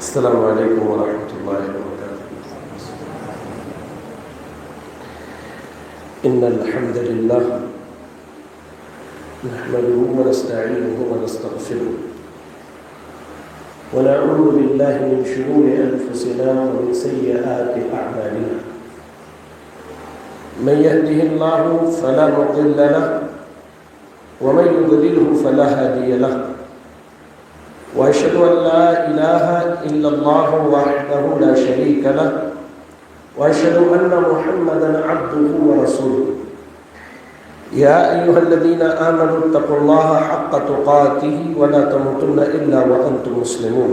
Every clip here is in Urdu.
السلام علیکم ورحمۃ اللہ وبرکاتہ۔ ان الحمد للہ نحمده ونستعینه ونستغفره ونعوذ باللہ من شرور انفسنا ومن سیئات اعمالنا، من يهده الله فلا مضل له ومن يضلله فلا هادي له، وأشهد أن لا إله إلا الله وحده لا شريك له، وأشهد أن محمدا عبده ورسوله۔ يا أيها الذين آمنوا اتقوا الله حق تقاته ولا تموتن إلا وأنتم مسلمون۔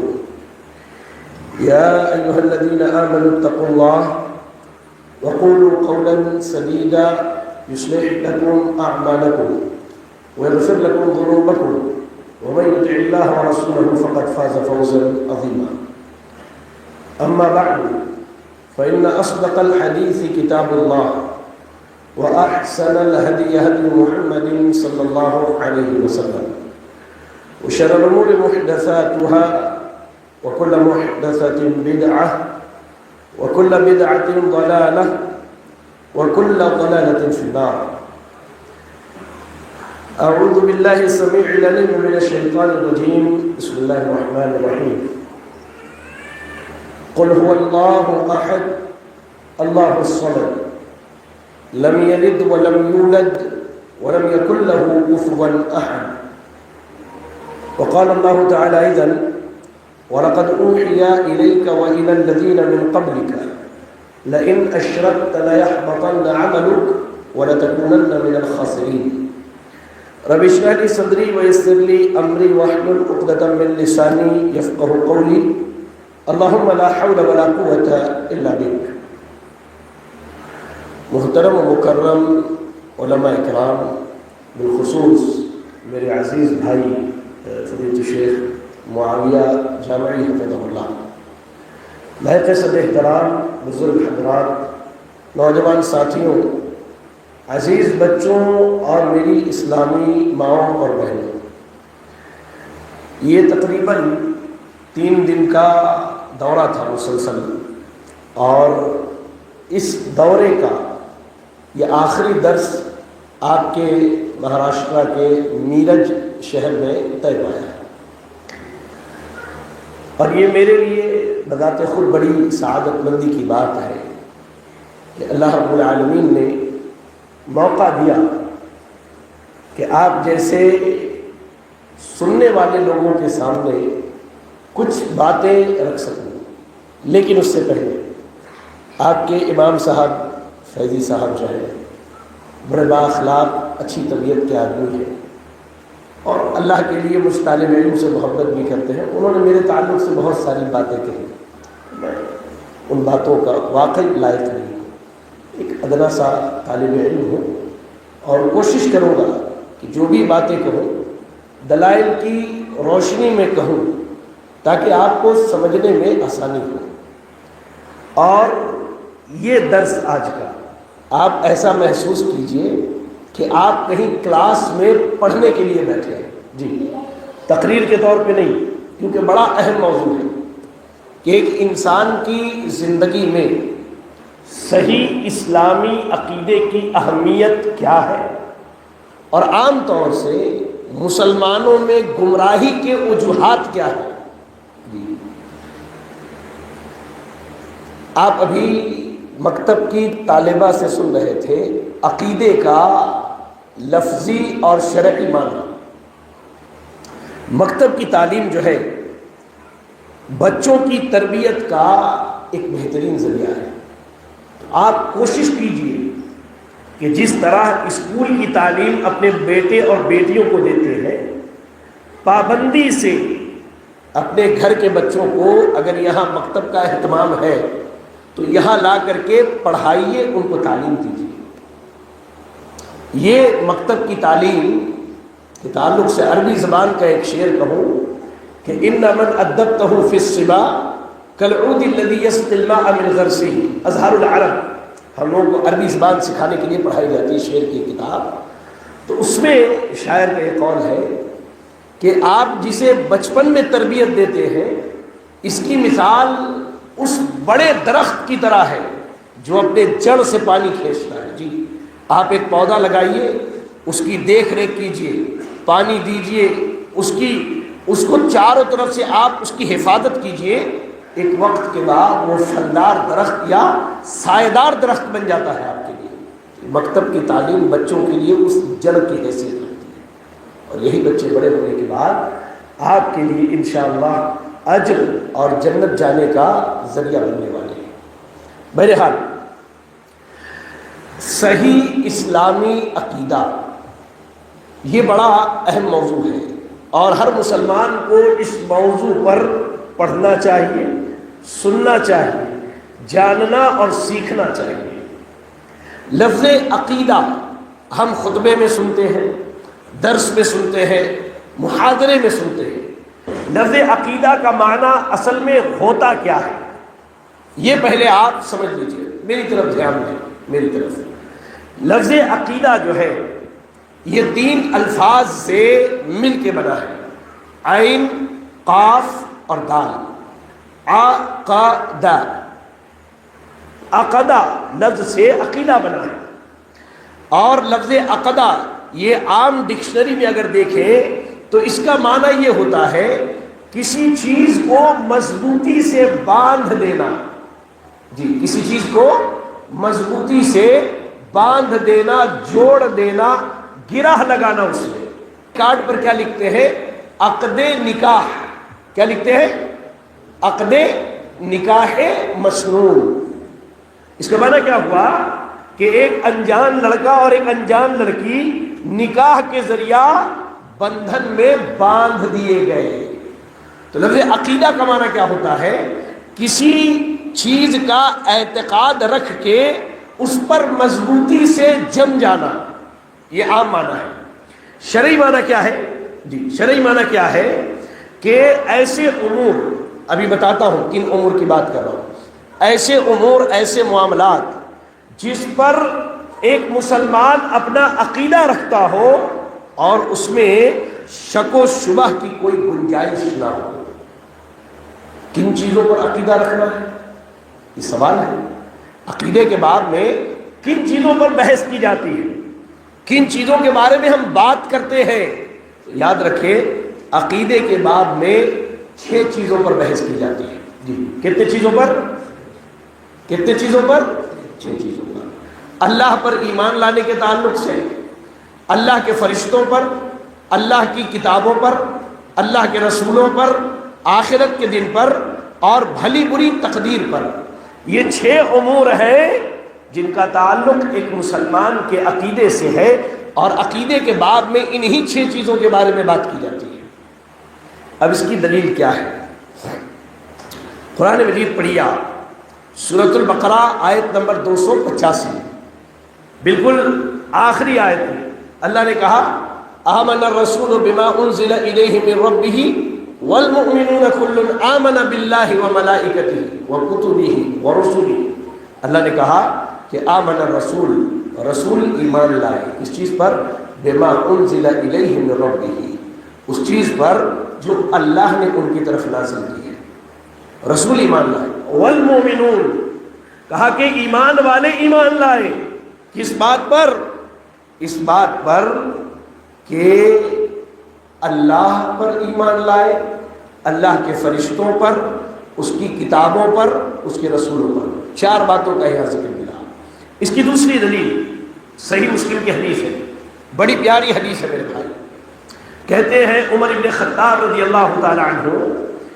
يا أيها الذين آمنوا اتقوا الله وقولوا قولا سديدا يصلح لكم أعمالكم ويغفر لكم ذنوبكم، ومن يطع الله ورسوله فقد فاز فوزا عظيما۔ أما بعد فإن أصدق الحديث كتاب الله، وأحسن الهدي هدي محمد صلى الله عليه وسلم، وشر الأمور محدثاتها، وكل محدثة بدعة، وكل بدعة ضلالة، وكل ضلالة في النار۔ اعوذ باللہ السمیع العلیم من الشیطان الرجیم، بسم اللہ الرحمن الرحیم۔ قل هو اللہ احد اللہ الصمد لم یلد ولم یولد ولم یکن له کفوا احد۔ وقال اللہ تعالی ايضا ولقد اوحی الیک والى الذین من قبلک لئن اشرکت لیحبطن عملک ولتکونن من الخاسرین۔ رب اشرح لي صدري ويسر لي امري واحلل عقدة من لساني يفقهوا قولي، اللهم لا حول ولا قوة الا بك۔ محترم و مکرم علماء کرام، بالخصوص میرے عزیز بھائی فضیلۃ الشیخ معاویہ جامعی حفظہ اللہ، لاحق صد احترام بزرگ حضرات، نوجوان ساتھیوں، عزیز بچوں اور میری اسلامی ماؤں اور بہنوں، یہ تقریباً 3 دن کا دورہ تھا مسلسل، اور اس دورے کا یہ آخری درس آپ کے مہاراشٹرا کے میرج شہر میں طے پایا ہے، اور یہ میرے لیے بذات خود بڑی سعادت مندی کی بات ہے کہ اللہ رب العالمین نے موقع دیا کہ آپ جیسے سننے والے لوگوں کے سامنے کچھ باتیں رکھ سکوں، لیکن اس سے پہلے آپ کے امام صاحب فیضی صاحب جو ہیں بڑے بااخلاق اچھی طبیعت کے آدمی ہیں، اور اللہ کے لیے مجھ طالب علم سے محبت بھی کرتے ہیں، انہوں نے میرے تعلق سے بہت ساری باتیں کہی، میں ان باتوں کا واقعی لائق نہیں، ایک ادنا سا طالب علم ہوں، اور کوشش کروں گا کہ جو بھی باتیں کہوں دلائل کی روشنی میں کہوں تاکہ آپ کو سمجھنے میں آسانی ہو۔ اور یہ درس آج کا آپ ایسا محسوس کیجئے کہ آپ کہیں کلاس میں پڑھنے کے لیے بیٹھے ہیں، جی، تقریر کے طور پہ نہیں، کیونکہ بڑا اہم موضوع ہے کہ ایک انسان کی زندگی میں صحیح اسلامی عقیدے کی اہمیت کیا ہے، اور عام طور سے مسلمانوں میں گمراہی کے وجوہات کیا ہیں۔ آپ ابھی مکتب کی طالبہ سے سن رہے تھے عقیدے کا لفظی اور شرعی معنی۔ مکتب کی تعلیم جو ہے بچوں کی تربیت کا ایک بہترین ذریعہ ہے۔ آپ کوشش کیجئے کہ جس طرح اسکول کی تعلیم اپنے بیٹے اور بیٹیوں کو دیتے ہیں، پابندی سے اپنے گھر کے بچوں کو اگر یہاں مکتب کا اہتمام ہے تو یہاں لا کر کے پڑھائیے، ان کو تعلیم دیجیے۔ یہ مکتب کی تعلیم کے تعلق سے عربی زبان کا ایک شعر کہوں کہ ان من ادبتہ فی الصبا کالعود الذی یسقی الماء من غرسہ، اظہار العرب، ہم لوگوں کو عربی زبان سکھانے کے لیے پڑھائی جاتی ہے، شعر کی کتاب، تو اس میں شاعر کا یہ قول ہے کہ آپ جسے بچپن میں تربیت دیتے ہیں اس کی مثال اس بڑے درخت کی طرح ہے جو اپنے جڑ سے پانی کھینچتا ہے. جی آپ ایک پودا لگائیے، اس کی دیکھ ریکھ کیجئے، پانی دیجئے، اس کو چاروں طرف سے آپ اس کی حفاظت کیجئے، ایک وقت کے بعد وہ پھلدار درخت یا سایہ دار درخت بن جاتا ہے آپ کے لیے. مکتب کی تعلیم بچوں کے لیے اس جڑ کی حیثیت رکھتی ہے، اور یہی بچے بڑے ہونے کے بعد آپ کے لیے انشاءاللہ اجر اور جنت جانے کا ذریعہ بننے والے ہیں. بہرحال صحیح اسلامی عقیدہ یہ بڑا اہم موضوع ہے، اور ہر مسلمان کو اس موضوع پر پڑھنا چاہیے، سننا چاہیے، جاننا اور سیکھنا چاہیے. لفظ عقیدہ ہم خطبے میں سنتے ہیں، درس میں سنتے ہیں، محاضرے میں سنتے ہیں. لفظ عقیدہ کا معنی اصل میں ہوتا کیا ہے یہ پہلے آپ سمجھ لیجئے. میری طرف دھیان دیں، میری طرف. لفظ عقیدہ جو ہے یہ 3 الفاظ سے مل کے بنا ہے، عین، قاف اور دال. عقدہ، عقدہ لفظ سے عقیدہ بنا ہے. اور لفظ عقدہ یہ عام ڈکشنری میں اگر دیکھیں تو اس کا معنی یہ ہوتا ہے کسی چیز کو مضبوطی سے باندھ دینا. جی کسی چیز کو مضبوطی سے باندھ دینا، جوڑ دینا، گرہ لگانا. اس میں کارڈ پر کیا لکھتے ہیں؟ عقد نکاح. کیا لکھتے ہیں؟ عقد نکاح مسنون. اس کا معنی کیا ہوا کہ ایک انجان لڑکا اور ایک انجان لڑکی نکاح کے ذریعہ بندھن میں باندھ دیے گئے. تو لفظ عقیدہ کا معنی کیا ہوتا ہے؟ کسی چیز کا اعتقاد رکھ کے اس پر مضبوطی سے جم جانا، یہ عام معنی ہے. شرعی معنی کیا ہے؟ جی شرعی معنی کیا ہے کہ ایسے امور، ابھی بتاتا ہوں کن امور کی بات کر رہا ہوں. ایسے امور، ایسے معاملات جس پر ایک مسلمان اپنا عقیدہ رکھتا ہو اور اس میں شک و شبہ کی کوئی گنجائش نہ ہو. کن چیزوں پر عقیدہ رکھنا ہے یہ سوال ہے. عقیدے کے باب میں کن چیزوں پر بحث کی جاتی ہے، کن چیزوں کے بارے میں ہم بات کرتے ہیں. یاد رکھیں عقیدے کے باب میں 6 چیزوں پر بحث کی جاتی ہے. جی کتنے چیزوں پر؟ کتنے چیزوں پر؟ 6 چیزوں پر. اللہ پر ایمان لانے کے تعلق سے، اللہ کے فرشتوں پر، اللہ کی کتابوں پر، اللہ کے رسولوں پر، آخرت کے دن پر اور بھلی بری تقدیر پر. یہ 6 امور ہیں جن کا تعلق ایک مسلمان کے عقیدے سے ہے، اور عقیدے کے باب میں انہی 6 چیزوں کے بارے میں بات کی جاتی ہے. اب اس کی دلیل کیا ہے؟ قرآن مجید پڑھیے آپ، سورۃ البقرہ آیت نمبر 285، بالکل آخری آیت میں اللہ نے کہا آمن الرسول بما انزل الیہ من ربہ والمؤمنون کل آمن باللہ وملائکتہ وکتبہ ورسلہ. اللہ نے کہا کہ آمن الرسول، رسول ایمان لائے اس چیز پر، بما انزل الیہ من ربہ، اس چیز پر جو اللہ نے ان کی طرف نازل کی ہے. رسول ایمان لائے. والمؤمنون کہا کہ ایمان والے ایمان لائے. کس بات پر؟ اس بات پر کہ اللہ پر ایمان لائے، اللہ کے فرشتوں پر، اس کی کتابوں پر، اس کے رسولوں پر. 4 باتوں کا یہاں ذکر ملا. اس کی دوسری دلیل صحیح مسلم کی حدیث ہے، بڑی پیاری حدیث ہے میرے بھائی. کہتے ہیں عمر ابن خطاب رضی اللہ تعالی عنہ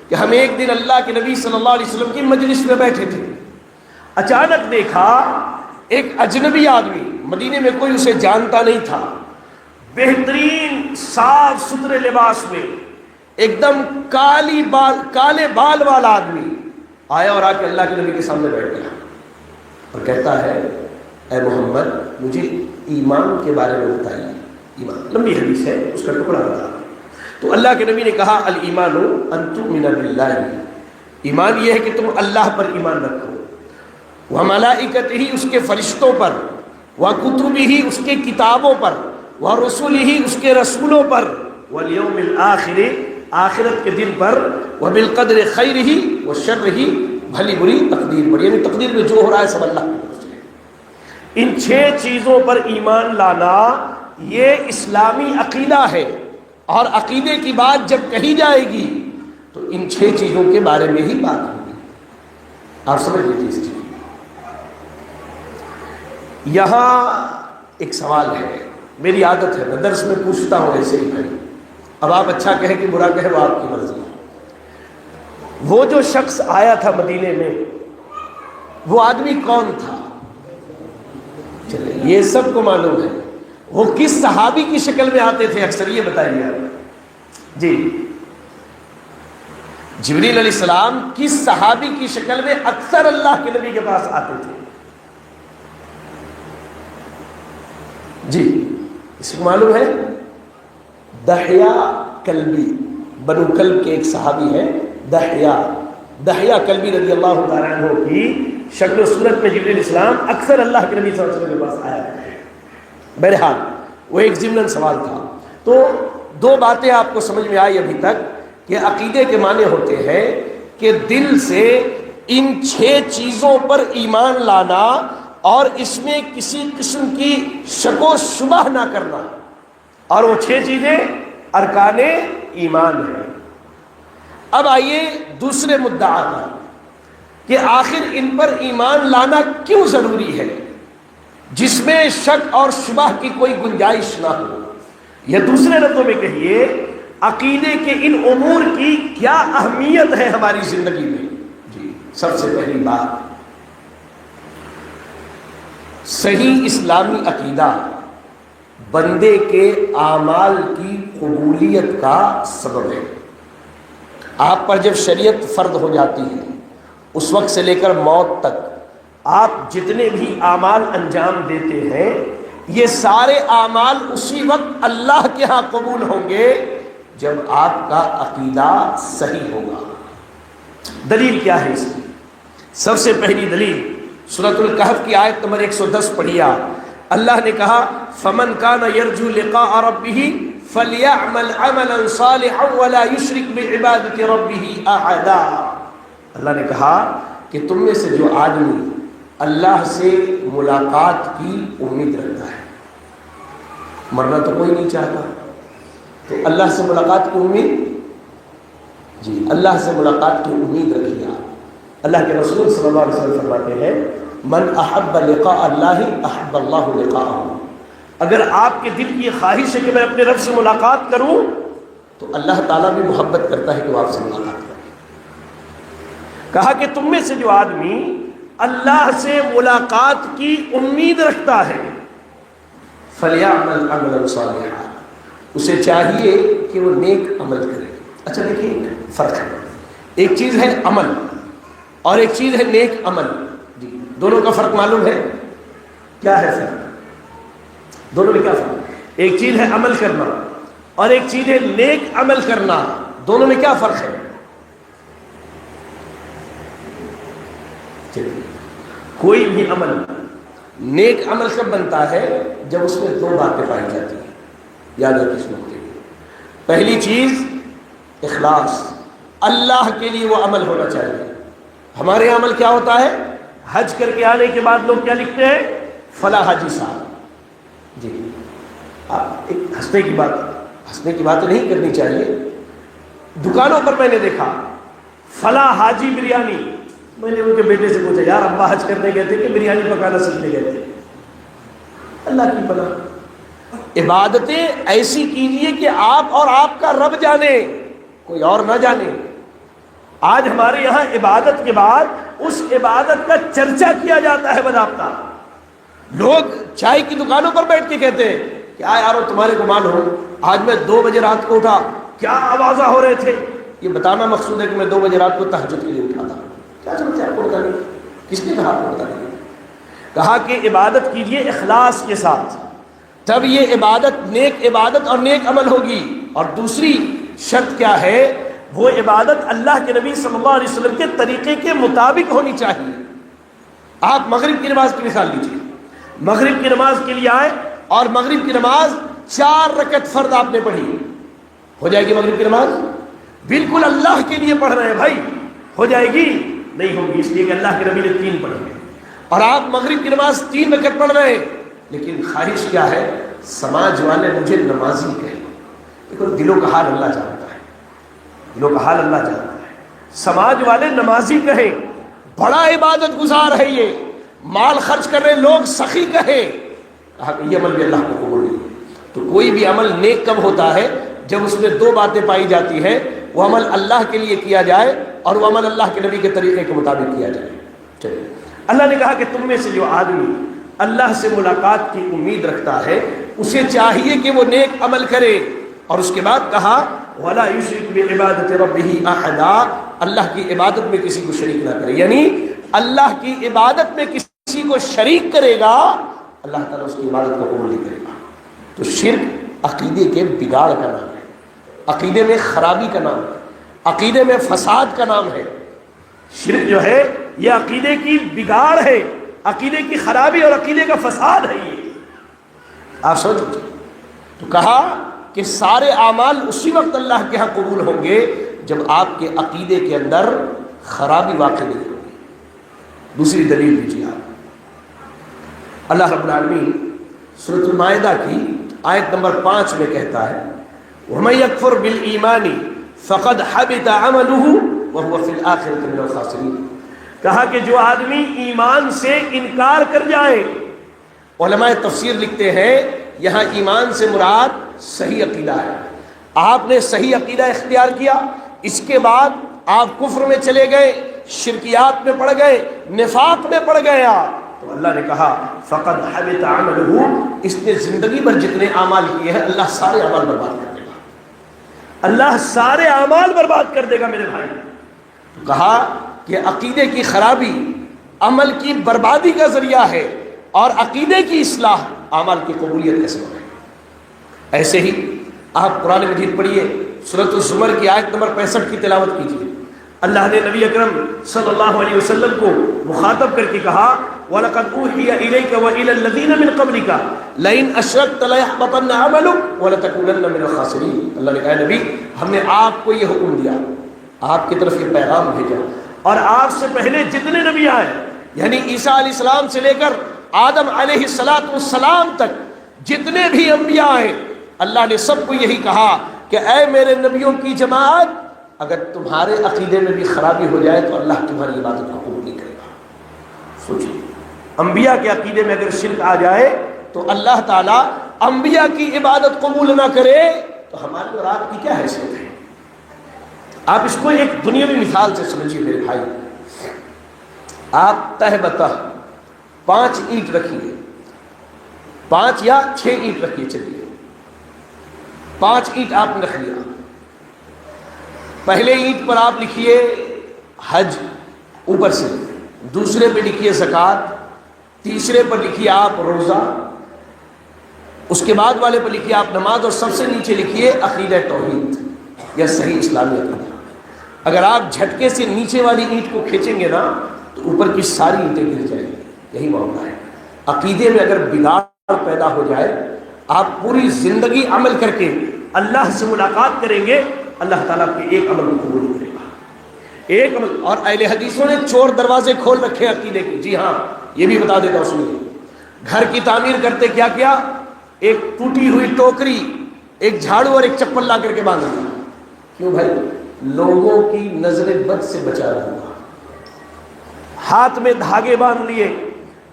کہ ہم ایک دن اللہ کے نبی صلی اللہ علیہ وسلم کی مجلس میں بیٹھے تھے. اچانک دیکھا ایک اجنبی آدمی، مدینے میں کوئی اسے جانتا نہیں تھا، بہترین صاف ستھرے لباس میں، ایک دم کالے بال والا آدمی آیا اور آ کے اللہ کے نبی کے سامنے بیٹھ گیا اور کہتا ہے اے محمد مجھے ایمان کے بارے میں بتائیے. ایمان لمبی حدیث ہے، اس کا ٹکڑا بتا. تو اللہ کے نبی نے کہا الایمان ان تؤمن باللہ، ایمان یہ ہے کہ تم اللہ پر ایمان رکھو، وملائکتہ اس کے فرشتوں پر، وکتبہ اس کے کتابوں پر، ورسلہ اس کے رسولوں پر، والیوم الآخر آخرت کے دن پر وبالقدر خیرہ وشرہ، بھلی بری تقدیر پر، یعنی تقدیر میں جو ہو رہا ہے سب اللہ کی طرف سے۔ ان 6 چیزوں پر ایمان لانا یہ اسلامی عقیدہ ہے، اور عقیدے کی بات جب کہی جائے گی تو ان 6 چیزوں کے بارے میں ہی بات ہوگی۔ آپ سمجھ لیجیے اس چیز۔ یہاں ایک سوال ہے، میری عادت ہے میں درس میں پوچھتا ہوں ایسے ہی بھائی، اب آپ اچھا کہیں کہ برا کہیں وہ آپ کی مرضی ہے۔ وہ جو شخص آیا تھا مدینے میں، وہ آدمی کون تھا؟ چلے یہ سب کو معلوم ہے، وہ کس صحابی کی شکل میں آتے تھے اکثر، یہ بتائیے آپ جی۔ جبریل علیہ السلام کس صحابی کی شکل میں اکثر اللہ کے نبی کے پاس آتے تھے؟ جی اس کو معلوم ہے؟ دحیہ کلبی، بنو کلب کے ایک صحابی ہے دحیہ کلبی رضی اللہ تعالیٰ عنہ کی شکل و صورت میں جبریل علیہ السلام اکثر اللہ کے نبی صلی اللہ علیہ وسلم کے پاس آیا ہے۔ بہرحال وہ ایک ضمن سوال تھا۔ تو 2 باتیں آپ کو سمجھ میں آئی ابھی تک کہ عقیدے کے معنی ہوتے ہیں کہ دل سے ان 6 چیزوں پر ایمان لانا اور اس میں کسی قسم کی شک و شبہ نہ کرنا، اور وہ 6 چیزیں ارکان ایمان ہیں۔ اب آئیے دوسرے مدعا پر کہ آخر ان پر ایمان لانا کیوں ضروری ہے جس میں شک اور شبہ کی کوئی گنجائش نہ ہو، یا دوسرے لفظوں میں کہیے عقیدے کے ان امور کی کیا اہمیت ہے ہماری زندگی میں۔ جی سب سے پہلی بات، صحیح اسلامی عقیدہ بندے کے اعمال کی قبولیت کا سبب ہے۔ آپ پر جب شریعت فرض ہو جاتی ہے اس وقت سے لے کر موت تک آپ جتنے بھی اعمال انجام دیتے ہیں یہ سارے اعمال اسی وقت اللہ کے ہاں قبول ہوں گے جب آپ کا عقیدہ صحیح ہوگا۔ دلیل کیا ہے اس کی؟ سب سے پہلی دلیل سورۃ الکہف کی آیت نمبر 110 پڑھیا۔ اللہ نے کہا فمن کان یرجو لقاء ربہ فلیعمل عملا صالحا ولا یشرک بعبادۃ ربہ احدا۔ اللہ نے کہا کہ تم میں سے جو آدمی اللہ سے ملاقات کی امید رکھتا ہے، مرنا تو کوئی نہیں چاہتا، تو اللہ سے ملاقات کی امید، جی اللہ سے ملاقات کی امید رکھیے۔ اللہ کے رسول صلی اللہ علیہ وسلم فرماتے ہیں من احب لقاء اللہ احب اللہ لقاءہ، اگر آپ کے دل کی خواہش ہے کہ میں اپنے رب سے ملاقات کروں تو اللہ تعالیٰ بھی محبت کرتا ہے کہ وہ آپ سے ملاقات کرے۔ کہا کہ تم میں سے جو آدمی اللہ سے ملاقات کی امید رکھتا ہے فلیعمل عملا صالحا، اسے چاہیے کہ وہ نیک عمل کرے۔ اچھا دیکھیے فرق ہے، ایک چیز ہے عمل اور ایک چیز ہے نیک عمل، جی دونوں کا فرق معلوم ہے؟ کیا ہے فرق؟ دونوں میں کیا فرق؟ ایک چیز ہے عمل کرنا اور ایک چیز ہے نیک عمل کرنا، دونوں میں کیا فرق ہے؟ کوئی بھی عمل نیک عمل کب بنتا ہے؟ جب اس میں 2 باتیں پائی جاتی ہیں، یاد رکھیں اس نقطے کو۔ پہلی چیز اخلاص، اللہ کے لیے وہ عمل ہونا چاہیے۔ ہمارے عمل کیا ہوتا ہے؟ حج کر کے آنے کے بعد لوگ کیا لکھتے ہیں؟ فلاں حاجی صاحب، جی آپ ایک ہنسنے کی بات نہیں کرنی چاہیے۔ دکانوں پر میں نے دیکھا فلاں حاجی بریانی، میں نے ان کے بیٹے سے پوچھا یار ابا حج کرنے گئے تھے کہ بریانی پکانا سیکھنے گئے تھے؟ اللہ کی پناہ، عبادتیں ایسی کیجیے کہ آپ اور آپ کا رب جانے، کوئی اور نہ جانے۔ آج ہمارے یہاں عبادت کے بعد اس عبادت کا چرچا کیا جاتا ہے باضابطہ۔ لوگ چائے کی دکانوں پر بیٹھ کے کہتے ہیں کیا یارو تمہارے گمان ہو آج میں 2 بجے رات کو اٹھا، کیا آوازہ ہو رہے تھے؟ یہ بتانا مقصود ہے کہ میں 2 بجے رات کو تہجد کے لیے اٹھا تھا۔ کیا سمجھتے ہیں آپ کو بتانے؟ کس نے کہا آپ کو بتانے؟ کہا کہ عبادت کیجیے اخلاص کے ساتھ، تب یہ عبادت نیک عبادت اور نیک عمل ہوگی۔ اور دوسری شرط کیا ہے؟ وہ عبادت اللہ کے نبی صلی اللہ علیہ وسلم کے طریقے کے مطابق ہونی چاہیے۔ آپ مغرب کی نماز کی مثال لیجیے، مغرب کی نماز کے لیے آئے اور مغرب کی نماز 4 رکعت فرض آپ نے پڑھی، ہو جائے گی مغرب کی نماز؟ بالکل اللہ کے لیے پڑھ رہے ہیں بھائی، ہو جائے گی؟ نہیں ہوگی، اس لیے کہ اللہ کے نبی نے 3 پڑھی ہے، اور آپ مغرب کی نماز 3 رکعت پڑھ رہے ہیں، لیکن خواہش کیا ہے؟ سماج والے مجھے نمازی کہیں۔ دیکھو دلوں کا حال اللہ جانتا ہے، دلوں کا حال اللہ جانتا ہے۔ سماج والے نمازی کہیں، بڑا عبادت گزار ہے، یہ مال خرچ کر رہے لوگ سخی کہیں، کہا کہ یہ عمل بھی اللہ کو قبول نہیں۔ تو کوئی بھی عمل نیک کب ہوتا ہے؟ جب اس میں 2 باتیں پائی جاتی ہیں، وہ عمل اللہ کے لیے کیا جائے اور وہ عمل اللہ کے نبی کے طریقے کے مطابق کیا جائے۔ چلیے، اللہ نے کہا کہ تم میں سے جو آدمی اللہ سے ملاقات کی امید رکھتا ہے اسے چاہیے کہ وہ نیک عمل کرے، اور اس کے بعد کہا وَلَا يُشْرِكْ بِعِبَادَةِ رَبِّهِ أَحَدًا، اللہ کی عبادت میں کسی کو شریک نہ کرے، یعنی اللہ کی عبادت میں کسی کو شریک کرے گا اللہ تعالیٰ اس کی عبادت کو قبول نہیں کرے گا۔ تو شرک عقیدے کے بگاڑ کا نام ہے، عقیدے میں خرابی کا نام ہے، عقیدے میں فساد کا نام ہے۔ شرک جو ہے یہ عقیدے کی بگاڑ ہے، عقیدے کی خرابی اور عقیدے کا فساد ہے۔ یہ آپ سمجھ لیجیے۔ تو کہا کہ سارے اعمال اسی وقت اللہ کے ہاں قبول ہوں گے جب آپ کے عقیدے کے اندر خرابی واقع نہیں ہوگی۔ دوسری دلیل دیجیے آپ، اللہ رب العالمین سورۃ المائدہ کی آیت نمبر 5 میں کہتا ہے وَمَن يَكْفُرْ بِالْإِيمَانِ فَقَدْ حَبِطَ عَمَلُهُ وَهُوَ فِي الْآخِرَةِ مِنَ الْخَاسِرِينَ۔ کہا کہ جو آدمی ایمان سے انکار کر جائے، علماء تفسیر لکھتے ہیں یہاں ایمان سے مراد صحیح عقیدہ ہے۔ آپ نے صحیح عقیدہ اختیار کیا، اس کے بعد آپ کفر میں چلے گئے، شرکیات میں پڑ گئے، نفاق میں پڑ گئے، تو اللہ نے کہا فقد حبط عملہ، اس نے زندگی بھر جتنے اعمال کیے ہیں اللہ سارے اعمال برباد کر دے گا، اللہ سارے اعمال برباد کر دے گا میرے بھائی۔ تو کہا کہ عقیدے کی خرابی عمل کی بربادی کا ذریعہ ہے، اور عقیدے کی اصلاح اعمال کی قبولیت کا سبب ہے۔ ایسے ہی آپ قرآن مجید پڑھیے، سورۃ الزمر کی آیت نمبر 65 کی تلاوت کیجیے۔ اللہ نے نبی اکرم صلی اللہ علیہ وسلم کو مخاطب کر کے کہا وَلَقَدْ أُوحِيَ إِلَيْكَ وَإِلَى الَّذِينَ مِن قَبْلِكَ لَئِنْ أَشْرَكْتَ لَيَحْبَطَنَّ عَمَلُكَ وَلَتَكُونَنَّ مِنَ الْخَاسِرِينَ۔ اللہ نے کہا نبی ہم نے آپ کو یہ حکم دیا، آپ کی طرف یہ پیغام بھیجا، اور آپ سے پہلے جتنے نبی آئے یعنی عیسیٰ علیہ السلام سے لے کر آدم علیہ السلام تک جتنے بھی انبیاء ہیں، اللہ نے سب کو یہی کہا کہ اے میرے نبیوں کی جماعت، اگر تمہارے عقیدے میں بھی خرابی ہو جائے تو اللہ تمہاری عبادت کو قبول نہیں کرے گا۔ سوچیے، انبیاء کے عقیدے میں اگر شرک آ جائے تو اللہ تعالیٰ انبیاء کی عبادت قبول نہ کرے تو ہماری اور آپ کی کیا حیثیت ہے؟ آپ اس کو ایک دنیاوی مثال سے سمجھیے میرے بھائی۔ آپ تہ بتہ 5 اینٹ رکھیے، 5 یا 6 اینٹ رکھیے، چلیے 5 اینٹ آپ نے رکھ لیا۔ پہلے اینٹ پر آپ لکھیے حج اوپر سے، دوسرے پہ لکھیے زکوٰۃ، تیسرے پر لکھیے آپ روزہ، اس کے بعد والے پر لکھیے آپ نماز، اور سب سے نیچے لکھیے عقیدہ توحید یا صحیح اسلامی عقیدہ۔ اگر آپ جھٹکے سے نیچے والی اینٹ کو کھینچیں گے نا تو اوپر کی ساری اینٹیں گر جائیں گی۔ یہی معاملہ ہے، عقیدے میں اگر بگاڑ پیدا ہو جائے، آپ پوری زندگی عمل کر کے اللہ سے ملاقات کریں گے، اللہ تعالیٰ کے ایک عمل کو قبول نہیں کرے گا، ایک عمل۔ اور اہل حدیثوں نے چور دروازے کھول رکھے عقیدے کے۔ جی ہاں، یہ بھی بتا دیتا ہوں، سنیے۔ گھر کی تعمیر کرتے کیا کیا؟ ایک ٹوٹی ہوئی ٹوکری، ایک جھاڑو اور ایک چپل لا کر کے باندھ دیا۔ کیوں بھائی؟ لوگوں کی نظر بد سے بچا رہا ہوں۔ ہاتھ میں دھاگے باندھ لیے،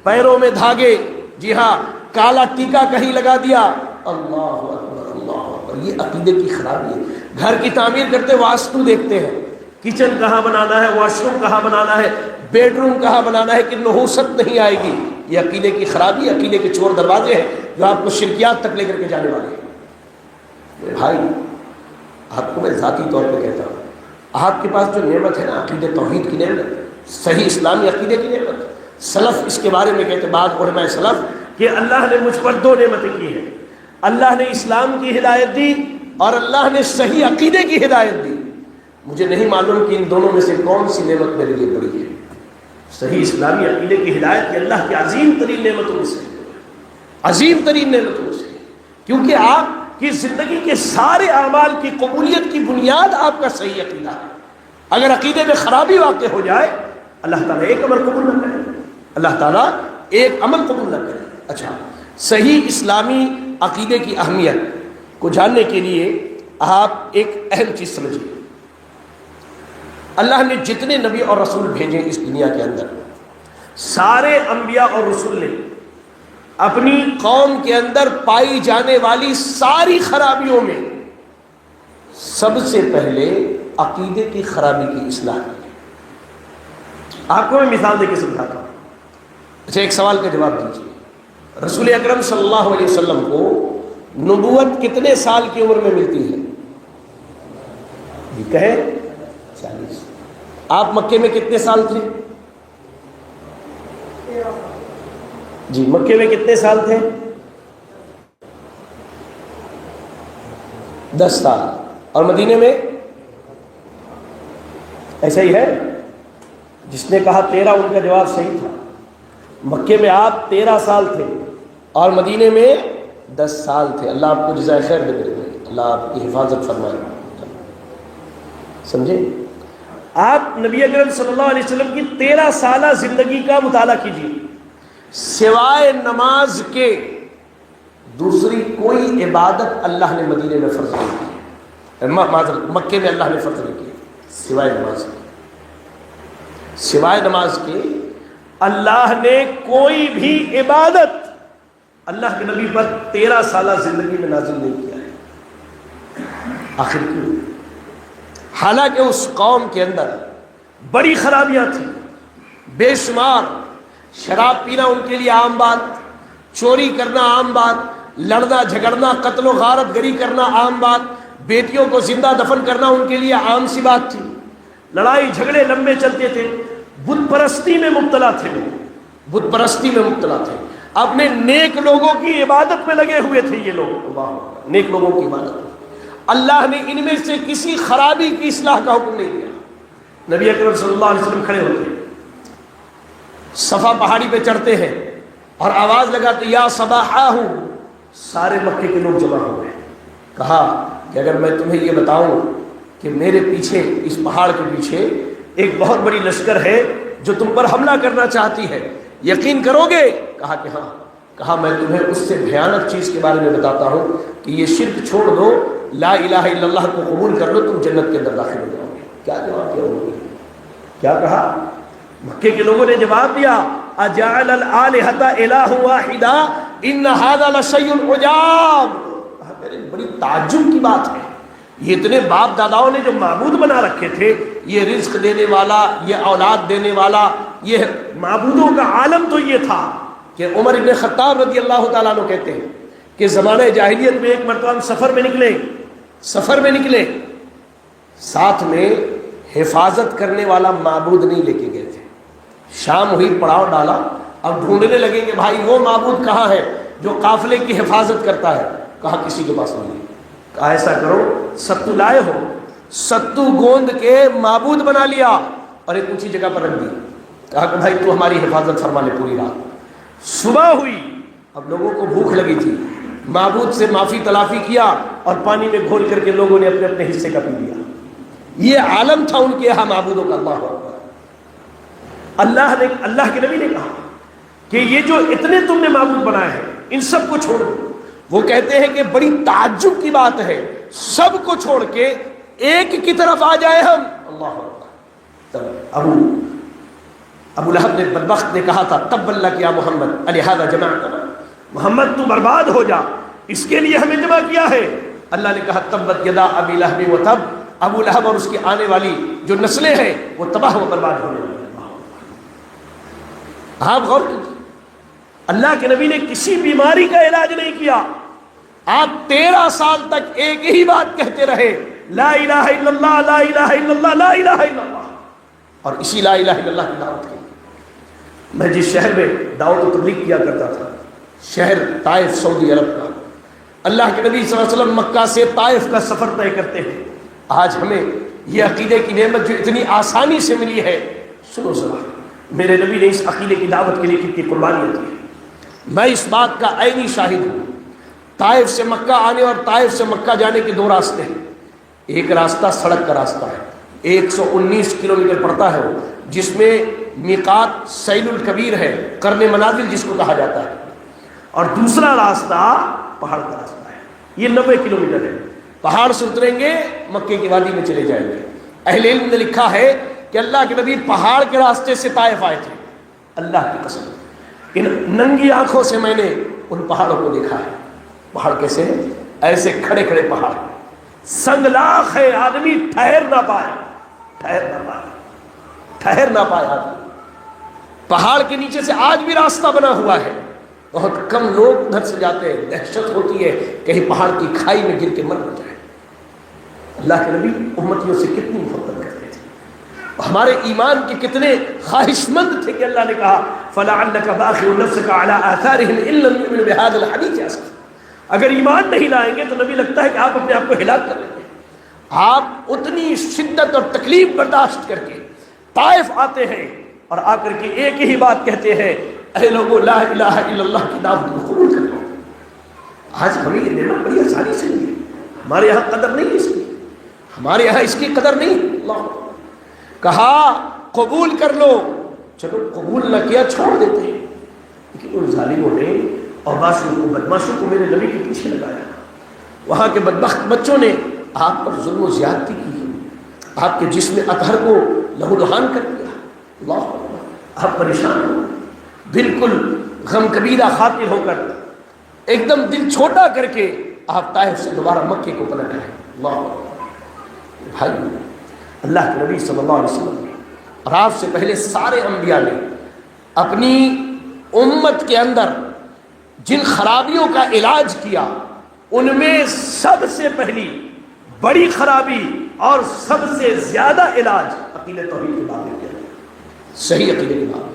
پیروں میں دھاگے، جی ہاں، کالا ٹیکا کہیں لگا دیا۔ اللہ اکبر، اللہ اکبر، یہ عقیدے کی خرابی ہے۔ گھر کی تعمیر کرتے واسطو دیکھتے ہیں، کچن کہاں بنانا ہے، واش روم کہاں بنانا ہے، بیڈ روم کہاں بنانا ہے کہ نحوست نہیں آئے گی۔ یہ عقیدے کی خرابی، عقیدے کے چور دروازے ہیں جو آپ کو شرکیات تک لے کر کے جانے والے ہیں۔ میرے بھائی، آپ کو میں ذاتی طور پہ کہتا ہوں، آپ کے پاس جو نعمت ہے نا، عقیدہ توحید کی نعمت، صحیح اسلامی عقیدے کی نعمت، سلف اس کے بارے میں کہتے، بعض علماء سلف، کہ اللہ نے مجھ پر 2 نعمتیں کی ہیں، اللہ نے اسلام کی ہدایت دی اور اللہ نے صحیح عقیدے کی ہدایت دی۔ مجھے نہیں معلوم کہ ان دونوں میں سے کون سی نعمت میرے لیے بڑی ہے۔ صحیح اسلامی عقیدے کی ہدایت کی اللہ کی عظیم ترین نعمتوں میں سے، عظیم ترین نعمتوں میں سے، کیونکہ آپ کہ زندگی کے سارے اعمال کی قبولیت کی بنیاد آپ کا صحیح عقیدہ ہے۔ اگر عقیدے میں خرابی واقع ہو جائے اللہ تعالیٰ ایک عمل قبول نہ کرے، اللہ تعالیٰ ایک عمل قبول نہ کرے۔ اچھا، صحیح اسلامی عقیدے کی اہمیت کو جاننے کے لیے آپ ایک اہم چیز سمجھیے۔ اللہ نے جتنے نبی اور رسول بھیجے اس دنیا کے اندر، سارے انبیاء اور رسول نے اپنی قوم کے اندر پائی جانے والی ساری خرابیوں میں سب سے پہلے عقیدے کی خرابی کی اصلاح کی۔ آپ کو میں مثال دے کے سمجھاتا ہوں۔ اچھا، ایک سوال کا جواب دیجیے، رسول اکرم صلی اللہ علیہ وسلم کو نبوت کتنے سال کی عمر میں ملتی ہے؟ یہ کہیں 40۔ آپ مکے میں کتنے سال تھے؟ جی، مکے میں کتنے سال تھے؟ 10 سال۔ اور مدینے میں؟ ایسا ہی ہے، جس نے کہا 13 ان کا جواب صحیح تھا۔ مکے میں آپ 13 سال تھے اور مدینے میں 10 سال تھے۔ اللہ آپ کو جزائے خیر دے، اللہ آپ کی حفاظت فرمائے۔ سمجھے؟ آپ نبی اکرم صلی اللہ علیہ وسلم کی 13 سالہ زندگی کا مطالعہ کیجیے، سوائے نماز کے دوسری کوئی عبادت اللہ نے مدینے میں فرض نہیں کی، مکے میں اللہ نے فرض نہیں کی، سوائے نماز کے۔ سوائے نماز کے اللہ نے کوئی بھی عبادت اللہ کے نبی پر 13 سالہ زندگی میں نازل نہیں کیا ہے۔ آخر کیوں؟ حالانکہ اس قوم کے اندر بڑی خرابیاں تھیں، بے شمار۔ شراب پینا ان کے لیے عام بات، چوری کرنا عام بات، لڑنا جھگڑنا قتل و غارت گری کرنا عام بات، بیٹیوں کو زندہ دفن کرنا ان کے لیے عام سی بات تھی۔ لڑائی جھگڑے لمبے چلتے تھے، بت پرستی میں مبتلا تھے، بت پرستی میں مبتلا تھے، اپنے نیک لوگوں کی عبادت میں لگے ہوئے تھے یہ لوگ، اللہ نیک لوگوں کی عبادت۔ اللہ نے ان میں سے کسی خرابی کی اصلاح کا حکم نہیں دیا۔ نبی اکرم صلی اللہ علیہ وسلم کھڑے ہوتے ہیں، صفا پہاڑی پہ چڑھتے ہیں اور آواز لگاتے یا صباحہ، سارے مکے کے لوگ جمع ہو گئے۔ کہا کہ اگر میں تمہیں یہ بتاؤں کہ میرے پیچھے اس پہاڑ کے پیچھے ایک بہت بڑی لشکر ہے جو تم پر حملہ کرنا چاہتی ہے، یقین کرو گے؟ کہا کہ ہاں۔ کہا میں تمہیں اس سے بھیانک چیز کے بارے میں بتاتا ہوں کہ یہ شرک چھوڑ دو، لا الہ الا اللہ کو قبول کر لو، تم جنت کے اندر داخل ہو جاؤ گے۔ کیا جواب دیا انہوں نے؟ کیا کہا؟ مکے کے لوگوں نے جواب دیا اجعل الآلہۃ الہ واحدہ ان ھذا لشیء عجاب۔ بڑی تعجب کی بات ہے، یہ اتنے باپ داداؤں نے جو معبود بنا رکھے تھے، یہ رزق دینے والا، یہ اولاد دینے والا، یہ معبودوں کا عالم تو یہ تھا کہ عمر بن خطاب رضی اللہ تعالیٰ عنہ کہتے ہیں کہ زمانہ جاہلیت میں ایک مرتبہ ہم سفر میں نکلے، ساتھ میں حفاظت کرنے والا معبود نہیں لے کے گئے تھے۔ شام ہوئی، پڑاؤ ڈالا، اب ڈھونڈنے لگے کہ بھائی وہ معبود کہاں ہے جو قافلے کی حفاظت کرتا ہے؟ کہا کسی کے پاس نہیں۔ کہا ایسا کرو، ستو لائے ہو، ستو گوند کے معبود بنا لیا اور ایک اونچی جگہ پر رکھ دی۔ کہا کہ بھائی تو ہماری حفاظت فرما لے پوری رات۔ صبح ہوئی، اب لوگوں کو بھوک لگی تھی، معبود سے معافی تلافی کیا اور پانی میں گھول کر کے لوگوں نے اپنے اپنے حصے کا پی لیا۔ یہ عالم تھا ان کے یہاں معبودوں کا۔ اللہ اکبر۔ اللہ کے نبی نے کہا کہ یہ جو اتنے تم نے معبود بنائے ہیں ان سب کو چھوڑ دو۔ وہ کہتے ہیں کہ بڑی تعجب کی بات ہے، سب کو چھوڑ کے ایک کی طرف آ جائے ہم۔ اللہ اکبر۔ ابو لہب نے بدبخت نے کہا تھا تب اللہ کیا محمد الہذا جمعتنا، محمد تو برباد ہو جا، اس کے لیے ہمیں جمع کیا ہے۔ اللہ نے کہا تبت یدا ابی لہب و تب، ابو لہب اور اس کی آنے والی جو نسلیں ہیں وہ تباہ و برباد ہونے والی۔ آپ غور کیجیے، اللہ کے نبی نے کسی بیماری کا علاج نہیں کیا، آپ 13 سال تک ایک ہی بات کہتے رہے، لا الہ الا اللہ، لا الہ الا اللہ، لا الہ الا اللہ، اور اسی لا الہ الا اللہ کی دعوت کی۔ میں جس شہر میں دعوت و تبلیغ کیا کرتا تھا، شہر طائف سعودی عرب کا، اللہ کے نبی صلی اللہ علیہ وسلم مکہ سے طائف کا سفر طے کرتے ہیں۔ آج ہمیں یہ عقیدے کی نعمت جو اتنی آسانی سے ملی ہے، سنو ذرا، میرے نبی نے اس عقیدے کی دعوت کے لیے کتنی قربانیاں دی۔ میں اس بات کا عینی شاہد ہوں، طائف سے مکہ آنے اور طائف سے مکہ جانے کے دو راستے ہیں. ایک راستہ سڑک کا راستہ ہے، 119 کلومیٹر پڑتا ہے وہ، جس میں میقات سیل الکبیر ہے، قرن منازل جس کو کہا جاتا ہے، اور دوسرا راستہ پہاڑ کا راستہ ہے. یہ 90 کلومیٹر ہے. پہاڑ سے اتریں گے مکے کی وادی میں چلے جائیں گے. اہل علم نے لکھا ہے کہ اللہ کے نبی پہاڑ کے راستے سے طائف آئے تھے. اللہ کی قسم، ان ننگی آنکھوں سے میں نے ان پہاڑوں کو دیکھا ہے. پہاڑ کیسے ہیں؟ ایسے کھڑے کھڑے پہاڑ، سنگلاخ ہے، آدمی ٹھہر نہ پائے، ٹھہر نہ پائے آدمی. پہاڑ کے نیچے سے آج بھی راستہ بنا ہوا ہے. بہت کم لوگ ادھر سے جاتے ہیں، دہشت ہوتی ہے کہیں پہاڑ کی کھائی میں گر کے مر نہ جائے. اللہ کے نبی امتیوں سے کتنی محبت کرتے تھے، ہمارے ایمان کے کتنے خواہش مند تھے کہ اللہ نے کہا فَلَعَلَّكَ بَاخِعٌ نَفْسَكَ عَلَىٰ آثَارِهِمْ إِن لَّمْ يُؤْمِنُوا بِهَٰذَا الْحَدِيثِ أَسَفًا. اگر ایمان نہیں لائیں گے تو نبی لگتا ہے کہ آپ اپنے آپ کو ہلاک کر لیں گے. آپ اتنی شدت اور تکلیف برداشت کر کے طائف آتے ہیں اور آ کر کے ایک ہی بات کہتے ہیں، اے لوگوں لا الہ الا اللہ کی دعوت کو قبول کر لو. آج ہمیں یہ لینا بڑی آسانی سے نہیں ہے، ہمارے یہاں قدر نہیں ہے اس کی، ہمارے یہاں اس کی قدر نہیں. اللہ کہا قبول کر لو، چلو قبول نہ کیا چھوڑ دیتے ہیں. لیکن ان ظالموں نے اور بدماشوں کو میرے نبی کے پیچھے لگایا. وہاں کے بدبخت بچوں نے آپ پر ظلم و زیادتی کی، آپ کے جسم اطہر کو لہو لہان کر دیا. اللہ، آپ پریشان ہو، بالکل غم کبیرہ خاطر ہو کر ایک دم دل چھوٹا کر کے آپ طائف سے دوبارہ مکے کو پلٹ آئے. اللہ بھائی، اللہ کے نبی صلی اللہ علیہ وسلم نے اور آپ سے پہلے سارے انبیاء نے اپنی امت کے اندر جن خرابیوں کا علاج کیا، ان میں سب سے پہلی بڑی خرابی اور سب سے زیادہ علاج عقیدہ توحید کے باب میں کیا، صحیح عقیدے کے باب میں.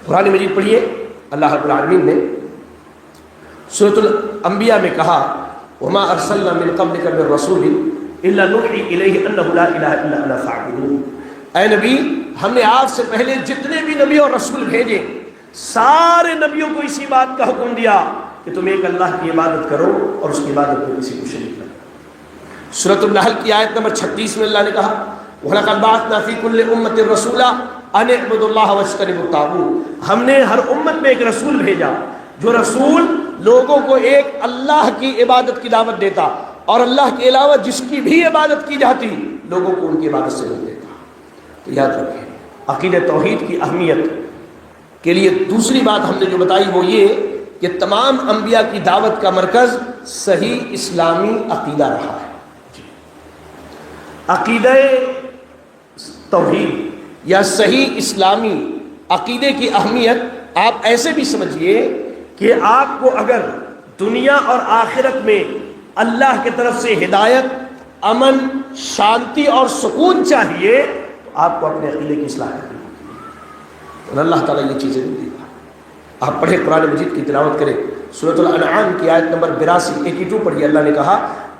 قرآن مجید پڑھیے، اللہ رب العالمین نے سورۃ الانبیاء میں کہا وما ارسلنا من قبلک من رسول الا نوحی الیہ انہ لا الہ الا انا فاعبدون. اے نبی، ہم نے آپ سے پہلے جتنے بھی نبی اور رسول بھیجے، سارے نبیوں کو اسی بات کا حکم دیا کہ تم ایک اللہ کی عبادت کرو اور اس کی عبادت میں کسی کو شریک نہ کرو. سورۃ النحل کی آیت نمبر 36 میں اللہ نے کہا وَلَقَدْ بَعَثْنَا فِي كُلِّ أُمَّةٍ رَسُولًا أَنِ اعْبُدُوا اللَّهَ وَاجْتَنِبُوا الطَّاغُوتَ. ہم نے ہر امت میں ایک رسول بھیجا، جو رسول لوگوں کو ایک اللہ کی عبادت کی دعوت دیتا اور اللہ کے علاوہ جس کی بھی عبادت کی جاتی لوگوں کو ان کی عبادت سے روک دیتا. تو یاد رکھیں عقیدہ توحید کی اہمیت کے لیے دوسری بات ہم نے جو بتائی وہ یہ کہ تمام انبیاء کی دعوت کا مرکز صحیح اسلامی عقیدہ رہا ہے. عقیدہ توحید یا صحیح اسلامی عقیدے کی اہمیت آپ ایسے بھی سمجھیے کہ آپ کو اگر دنیا اور آخرت میں اللہ کی طرف سے ہدایت، امن، شانتی اور سکون چاہیے تو آپ کو اپنے عقیدے کی اصلاح کرنی ہوگی، اور اللہ تعالیٰ یہ چیزیں نہیں دے گا. آپ پڑھیں قرآن مجید کی تلاوت کریں، سورۃ الانعام کی آیت نمبر 82 پڑھیے. اللہ نے کہا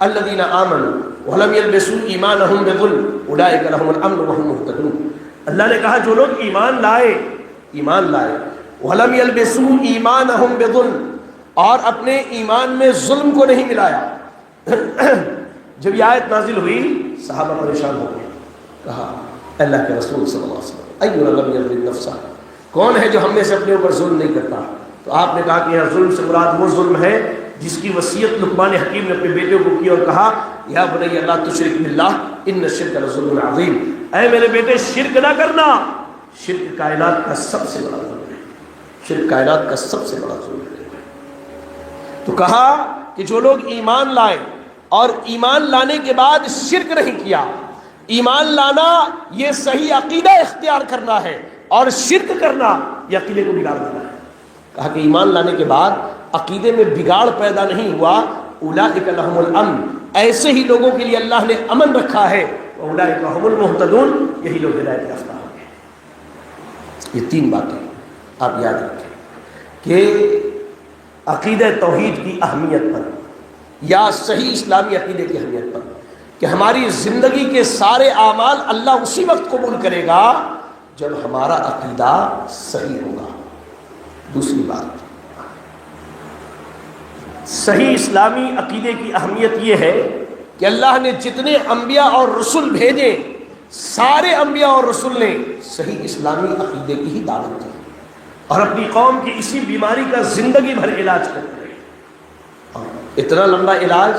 الذین آمنوا ولم یلبسوا ایمانہم بظلم اولئک لہم الامن وہم مہتدون. اللہ نے کہا جو لوگ ایمان لائے ولم یلبسوا ایمانہم بظلم، اور اپنے ایمان میں ظلم کو نہیں ملایا. جب یہ آیت نازل ہوئی صحابہ پریشان ہو گئے، کہا اللہ کے رسول صلی اللہ علیہ وسلم اینا لم یظلم نفسہ، کون ہے جو ہم میں سے اپنے اوپر ظلم نہیں کرتا؟ تو آپ نے کہا کہ یہاں ظلم سے مراد وہ ظلم ہے جس کی وصیت لقمان حکیم نے اپنے بیٹے کو کی اور کہا یا بنی لا تشرک باللہ ان الشرک لظلم عظیم. اے میرے بیٹے شرک نہ کرنا، شرک کائنات کا سب سے بڑا ظلم ہے، شرک کائنات کا سب سے بڑا ظلم ہے. تو کہا کہ جو لوگ ایمان لائے اور ایمان لانے کے بعد شرک نہیں کیا، ایمان لانا یہ صحیح عقیدہ اختیار کرنا ہے اور شرک کرنا یہ عقیدے کو بگاڑ دینا ہے. کہا کہ ایمان لانے کے بعد عقیدے میں بگاڑ پیدا نہیں ہوا، اولئک لہم الامن، ایسے ہی لوگوں کے لیے اللہ نے امن رکھا ہے، اولئک هم المہتدون، یہی لوگ ہدایت یافتہ ہوں گے. یہ تین باتیں آپ یاد رکھیں کہ عقیدہ توحید کی اہمیت پر یا صحیح اسلامی عقیدے کی اہمیت پر کہ ہماری زندگی کے سارے اعمال اللہ اسی وقت قبول کرے گا جب ہمارا عقیدہ صحیح ہوگا. دوسری بات صحیح اسلامی عقیدے کی اہمیت یہ ہے کہ اللہ نے جتنے انبیاء اور رسول بھیجے سارے انبیاء اور رسول نے صحیح اسلامی عقیدے کی ہی دعوت دی اور اپنی قوم کی اسی بیماری کا زندگی بھر علاج کرتے رہے۔ اتنا لمبا علاج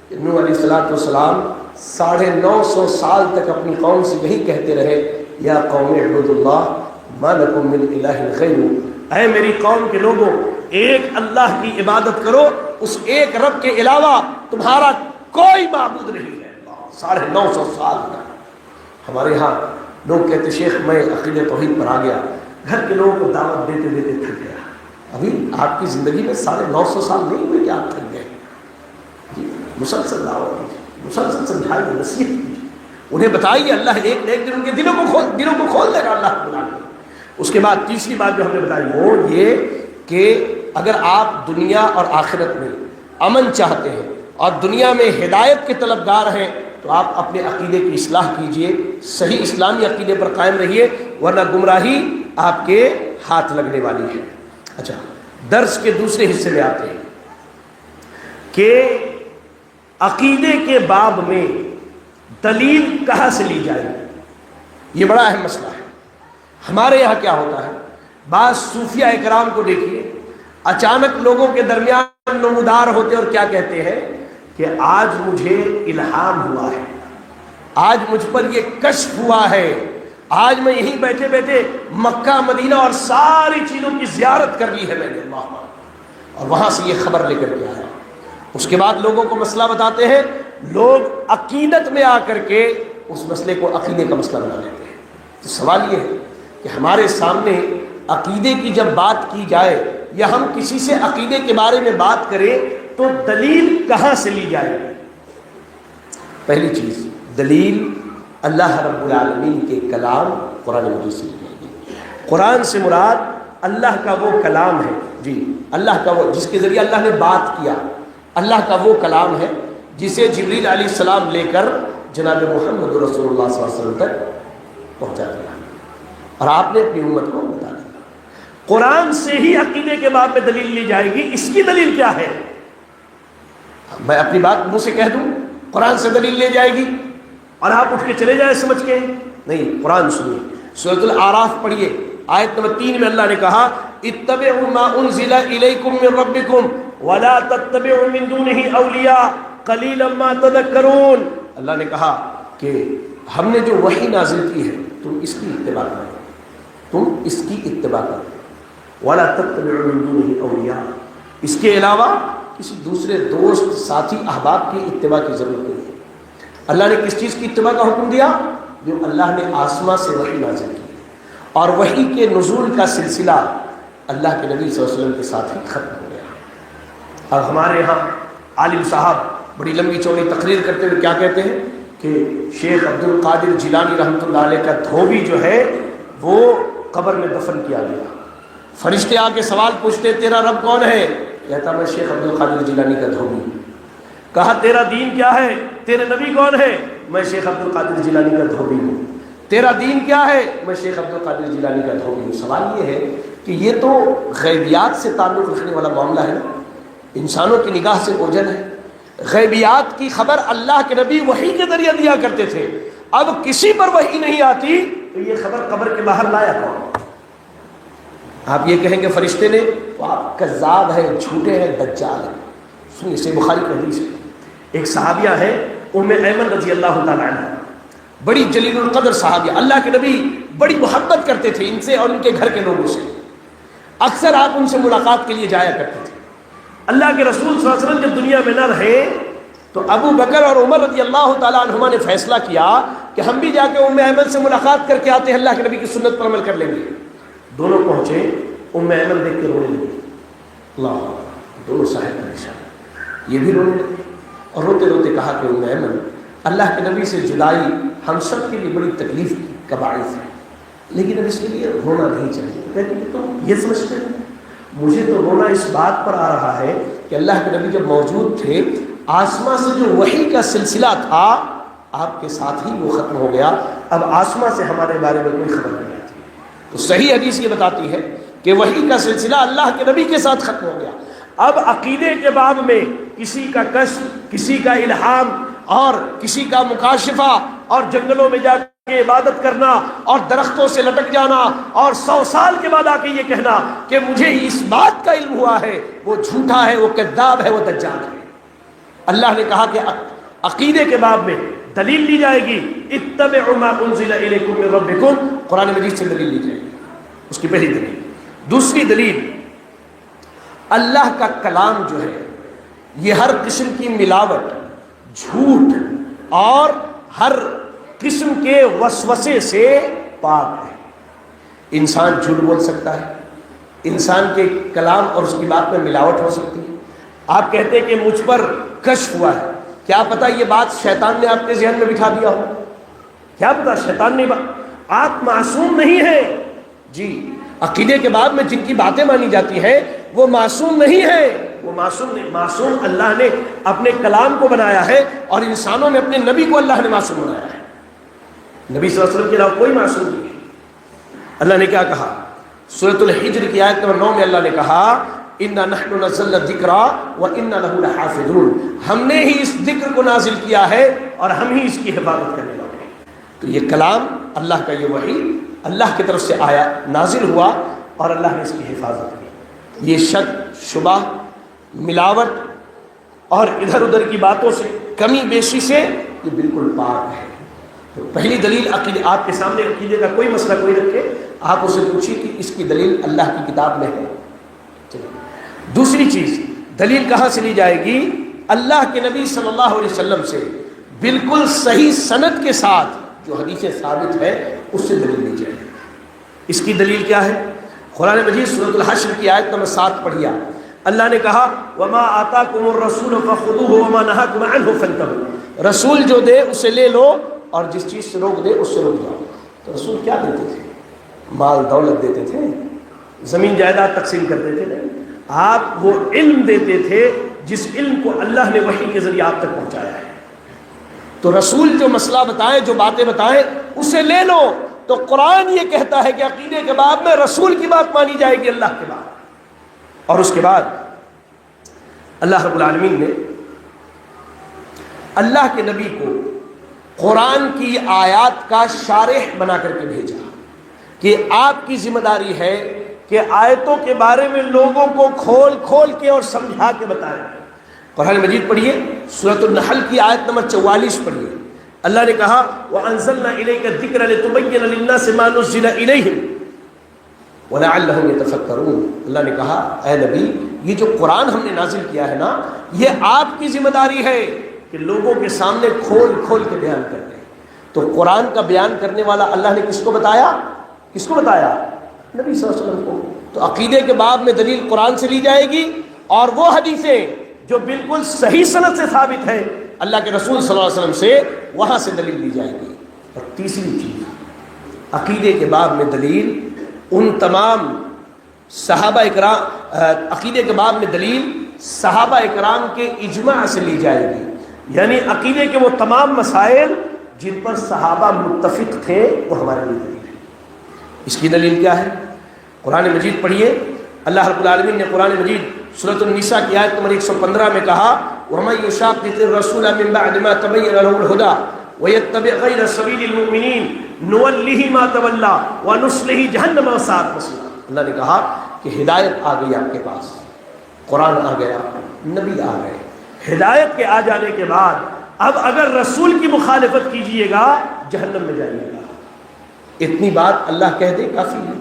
کہ نوح علیہ السلام 950 سال تک اپنی قوم سے یہی کہتے رہے، یا قوم اعبدوا اللہ ما لکم من الہ غیرہ، اے میری قوم کے لوگوں ایک اللہ کی عبادت کرو، اس ایک رب کے علاوہ تمہارا کوئی معبود نہیں ہے۔ 950 سال تک ہمارے ہاں لوگ کہتے شیخ میں عقیدہ توحید پر آ گیا، گھر کے لوگوں کو دعوت دیتے دیتے تھک گیا۔ ابھی آپ کی زندگی میں 950 سال نہیں ہوئے کہ آپ تھک گئے؟ جی مسلسل دعوت کیجیے، مسلسل سمجھائیے، نصیحت کیجیے، انہیں بتائیے اللہ ایک دن ان کے دلوں کو کھول دے گا اللہ بنا کے۔ اس کے بعد تیسری بات جو ہم نے بتائی وہ یہ کہ اگر آپ دنیا اور آخرت میں امن چاہتے ہیں اور دنیا میں ہدایت کے طلبگار ہیں تو آپ اپنے عقیدے کی اصلاح کیجئے، صحیح اسلامی عقیدے پر قائم رہیے، ورنہ گمراہی آپ کے ہاتھ لگنے والی ہے۔ اچھا، درس کے دوسرے حصے میں آتے ہیں کہ عقیدے کے باب میں دلیل کہاں سے لی جائے، یہ بڑا اہم مسئلہ ہے۔ ہمارے یہاں کیا ہوتا ہے، بعض صوفیہ اکرام کو دیکھیے، اچانک لوگوں کے درمیان نمودار ہوتے اور کیا کہتے ہیں کہ آج مجھے الہام ہوا ہے، آج مجھ پر یہ کشف ہوا ہے، آج میں یہیں بیٹھے بیٹھے مکہ مدینہ اور ساری چیزوں کی زیارت کر لی ہے میں نے، اللہ، اور وہاں سے یہ خبر لے کر کے آیا۔ اس کے بعد لوگوں کو مسئلہ بتاتے ہیں، لوگ عقیدت میں آ کر کے اس مسئلے کو عقیدے کا مسئلہ بنا لیتے ہیں۔ تو سوال یہ ہے کہ ہمارے سامنے عقیدے کی جب بات کی جائے یا ہم کسی سے عقیدے کے بارے میں بات کریں تو دلیل کہاں سے لی جائے؟ پہلی چیز، دلیل اللہ رب العالمین کے کلام قرآن مجید سے لی جائے گی۔ قرآن سے مراد اللہ کا وہ کلام ہے، جی اللہ کا وہ جس کے ذریعے اللہ نے بات کیا، اللہ کا وہ کلام ہے جسے جبریل علیہ السلام لے کر جناب محمد رسول اللہ صلی اللہ علیہ وسلم تک پہنچا دیا اور آپ نے اپنی امت کو بتا دیا۔ قرآن سے ہی عقیدے کے باب میں دلیل لی جائے گی۔ اس کی دلیل کیا ہے؟ میں اپنی بات منہ سے کہہ دوں قرآن سے دلیل لے جائے گی اور آپ اٹھ کے چلے جائیں سمجھ کے؟ نہیں، قرآن سنیے، سورۃ الاعراف پڑھیے، آیت نمبر 3 میں اللہ نے کہا اتبعوا ما انزل الیکم من ربکم ولا تتبعوا من دونه اولیاء قلیلا ما تذکرون۔ اللہ نے کہا کہ ہم نے جو وحی نازل کی ہے تم اس کی اتباع کرو، تم اس کی اتباع کرو، ولا تتبعوا من دونه اولیاء، اس کے علاوہ کسی دوسرے دوست ساتھی احباب کی اتباع کی ضرورت نہیں ہے۔ اللہ نے کس چیز کی اتباع کا حکم دیا؟ جو اللہ نے آسمان سے وحی نازل کی، اور وحی کے نزول کا سلسلہ اللہ کے نبی صلی اللہ علیہ وسلم کے ساتھ ہی ختم ہو گیا۔ اب ہمارے یہاں عالم صاحب بڑی لمبی چوڑی تقریر کرتے ہوئے کیا کہتے ہیں کہ شیخ عبد القادر جیلانی رحمۃ اللہ علیہ کا دھوبی جو ہے وہ قبر میں دفن کیا گیا، فرشتے آ کے سوال پوچھتے تیرا رب کون ہے؟ کہتا میں شیخ عبد القادر جیلانی کا دھوبی ہوں۔ کہا تیرا دین کیا ہے؟ تیرے نبی کون ہے؟ میں شیخ عبد القادر جیلانی کا دھوبی ہوں۔ تیرا دین کیا ہے؟ میں شیخ عبد القادر جیلانی کا دھوبی ہوں۔ سوال یہ ہے کہ یہ تو غیبیات سے تعلق رکھنے والا معاملہ ہے نا، انسانوں کی نگاہ سے اوجھل ہے۔ غیبیات کی خبر اللہ کے نبی وحی کے ذریعے دیا کرتے تھے، اب کسی پر وحی نہیں آتی تو یہ خبر قبر کے باہر لایا کون؟ آپ یہ کہیں گے فرشتے نے، تو آپ کذاب ہے، جھوٹے ہیں، دجال ہیں۔ سنیے، صحیح بخاری کی حدیث ہے، ایک صحابیہ ہے ام ایمن رضی اللہ تعالیٰ عنہ، بڑی جلیل القدر صحابیہ، اللہ کے نبی بڑی محبت کرتے تھے ان سے اور ان کے گھر کے لوگوں سے، اکثر آپ ان سے ملاقات کے لیے جایا کرتے تھے۔ اللہ کے رسول صلی اللہ علیہ وسلم جب دنیا میں نہ رہے تو ابو بکر اور عمر رضی اللہ تعالیٰ عنہما نے فیصلہ کیا کہ ہم بھی جا کے ام ایمن سے ملاقات کر کے آتے ہیں، اللہ کے نبی کی سنت پر عمل کر لیں گے۔ دونوں پہنچے، ام ایمن دیکھ کے رونے لگی، اللہ، دونوں صاحب پریشان، یہ بھی رونے لگے اور روتے روتے کہا کہ ام ایمن، اللہ کے نبی سے جدائی ہم سب کے لیے بڑی تکلیف کا باعث ہے، لیکن اب اس کے لیے رونا نہیں چاہیے۔ کہتے کہ تم یہ سمجھتے ہیں؟ مجھے تو رونا اس بات پر آ رہا ہے کہ اللہ کے نبی جب موجود تھے، آسمان سے جو وحی کا سلسلہ تھا آپ کے ساتھ ہی وہ ختم ہو گیا، اب آسمان سے ہمارے بارے میں کوئی خبر نہیں آتی۔ تو صحیح حدیث یہ بتاتی ہے کہ وحی کا سلسلہ اللہ کے نبی کے ساتھ ختم ہو گیا۔ اب عقیدے کے باب میں کسی کا کشف، کسی کا الہام اور کسی کا مکاشفہ اور جنگلوں میں جا کے عبادت کرنا اور درختوں سے لٹک جانا اور 100 سال کے بعد آ کے یہ کہنا کہ مجھے اس بات کا علم ہوا ہے، وہ جھوٹا ہے، وہ کذاب ہے، وہ دجال ہے۔ اللہ نے کہا کہ عقیدے کے باب میں دلیل لی جائے گی، اتبعوا ما انزل الیکم من ربکم، قرآن مجید سے دلیل لی جائے گی، اس کی پہلی دلیل۔ دوسری دلیل، اللہ کا کلام جو ہے یہ ہر قسم کی ملاوٹ، جھوٹ اور ہر قسم کے وسوسے سے پاک ہے۔ انسان جھوٹ بول سکتا ہے، انسان کے کلام اور اس کی بات میں ملاوٹ ہو سکتی ہے۔ آپ کہتے ہیں کہ مجھ پر کشف ہوا ہے، کیا پتہ یہ بات شیطان نے آپ کے ذہن میں بٹھا دیا ہو، کیا پتہ شیطان نے آپ معصوم نہیں ہیں جی۔ عقیدے کے بعد میں جن کی باتیں مانی جاتی ہیں وہ معصوم نہیں ہے، وہ معصوم نہیں، معصوم اللہ نے اپنے کلام کو بنایا ہے اور انسانوں میں اپنے نبی کو اللہ نے معصوم بنایا ہے۔ نبی صلی اللہ علیہ وسلم کے علاوہ کوئی معصوم نہیں ہے۔ اللہ نے کیا کہا؟ سورۃ الحجر کی آیت نمبر 9 میں اللہ نے کہا اِنَّا نَحْنُ نَزَّلْنَا الذِّكْرَ وَإِنَّا لَهُ لَحَافِظُونَ، ہم نے ہی اس ذکر کو نازل کیا ہے اور ہم ہی اس کی حفاظت کرنے والے ہیں۔ تو یہ کلام اللہ کا، یہ وحی اللہ کی طرف سے آیا، نازل ہوا اور اللہ نے اس کی حفاظت کی۔ یہ شک، شبہ، ملاوٹ اور ادھر ادھر کی باتوں سے، کمی بیشی سے یہ بالکل پاک ہے۔ تو پہلی دلیل عقیدے، آپ کے سامنے عقیدے کا کوئی مسئلہ کوئی رکھے، آپ اسے پوچھیے کہ اس کی دلیل اللہ کی کتاب میں ہے۔ دوسری چیز، دلیل کہاں سے لی جائے گی؟ اللہ کے نبی صلی اللہ علیہ وسلم سے بالکل صحیح سند کے ساتھ جو حدیث ثابت ہے اس سے دلیل لی جائے گی۔ اس کی دلیل کیا ہے؟ قرآن مجید سورۃ الحشر کی آیت نمبر 7 پڑھیے۔ اللہ نے کہا وَمَا آتَاكُمُ الرَّسُولُ فَخُذُوهُ وَمَا نَهَاكُمْ عَنْهُ فَانْتَهُوا، رسول جو دے اسے لے لو اور جس چیز سے روک دے اس سے رک جاؤ۔ تو رسول کیا دیتے تھے؟ مال دولت دیتے تھے، زمین جائیداد تقسیم کرتے تھے؟ نہیں، آپ وہ علم دیتے تھے جس علم کو اللہ نے وحی کے ذریعے آپ تک پہنچایا ہے۔ تو رسول جو مسئلہ بتائیں، جو باتیں بتائیں اسے لے لو۔ تو قرآن یہ کہتا ہے کہ عقیدے کے باب میں رسول کی بات مانی جائے گی اللہ کے بعد۔ اور اس کے بعد اللہ رب العالمین نے اللہ کے نبی کو قرآن کی آیات کا شارح بنا کر کے بھیجا کہ آپ کی ذمہ داری ہے کہ آیتوں کے بارے میں لوگوں کو کھول کھول کے اور سمجھا کے بتائیں۔ قرآن مجید پڑھیے، سورۃ النحل کی آیت نمبر 44 پڑھیے۔ اللہ نے کہا وَأَنزَلْنَا إِلَيْكَ الذِّكْرَ لِتُبَيِّنَ لِلنَّاسِ مَا نُزِّلَ إِلَيْهِمْ وَلَعَلَّهُمْ يَتَفَكَّرُونَ۔ اللہ نے کہا اے نبی، یہ جو قرآن ہم نے نازل کیا ہے نا، یہ آپ کی ذمہ داری ہے کہ لوگوں کے سامنے کھول کھول کے بیان کر دیں۔ تو قرآن کا بیان کرنے والا اللہ نے کس کو بتایا؟ کس کو بتایا؟ نبی صلی اللہ علیہ وسلم کو۔ تو عقیدے کے باب میں دلیل قرآن سے لی جائے گی اور وہ حدیثیں جو بالکل صحیح سند سے ثابت ہے اللہ کے رسول صلی اللہ علیہ وسلم سے، وہاں سے دلیل لی جائے گی۔ اور تیسری چیز، عقیدے کے باب میں دلیل ان تمام صحابہ اکرام، عقیدے کے باب میں دلیل صحابہ اکرام کے اجماع سے لی جائے گی، یعنی عقیدے کے وہ تمام مسائل جن پر صحابہ متفق تھے وہ ہمارے لیے دلیل ہے۔ اس کی دلیل کیا ہے؟ قرآن مجید پڑھیے، اللہ رب العالمین نے قرآن مجید سورۃ النساء کی آیت نمبر 115 میں کہا وَمَن يُشَاقِقِ الرَّسُولَ مِن بَعْدِ مَا تَبَيَّنَ لَهُ الْهُدَى وَيَتَّبِعْ غَيْرَ سَبِيلِ الْمُؤْمِنِينَ نُوَلِّهِ مَا تَوَلَّىٰ وَنُصْلِهِ جَهَنَّمَ وَسَاءَتْ مَصِيرًا۔ اللہ نے کہا کہ ہدایت آ گئی آپ کے پاس، قرآن آ گیا، نبی آ گئے، ہدایت کے آ جانے کے بعد اب اگر رسول کی مخالفت کیجئے گا جہنم میں جائیے گا۔ اتنی بات اللہ کہہ دے کافی ہے،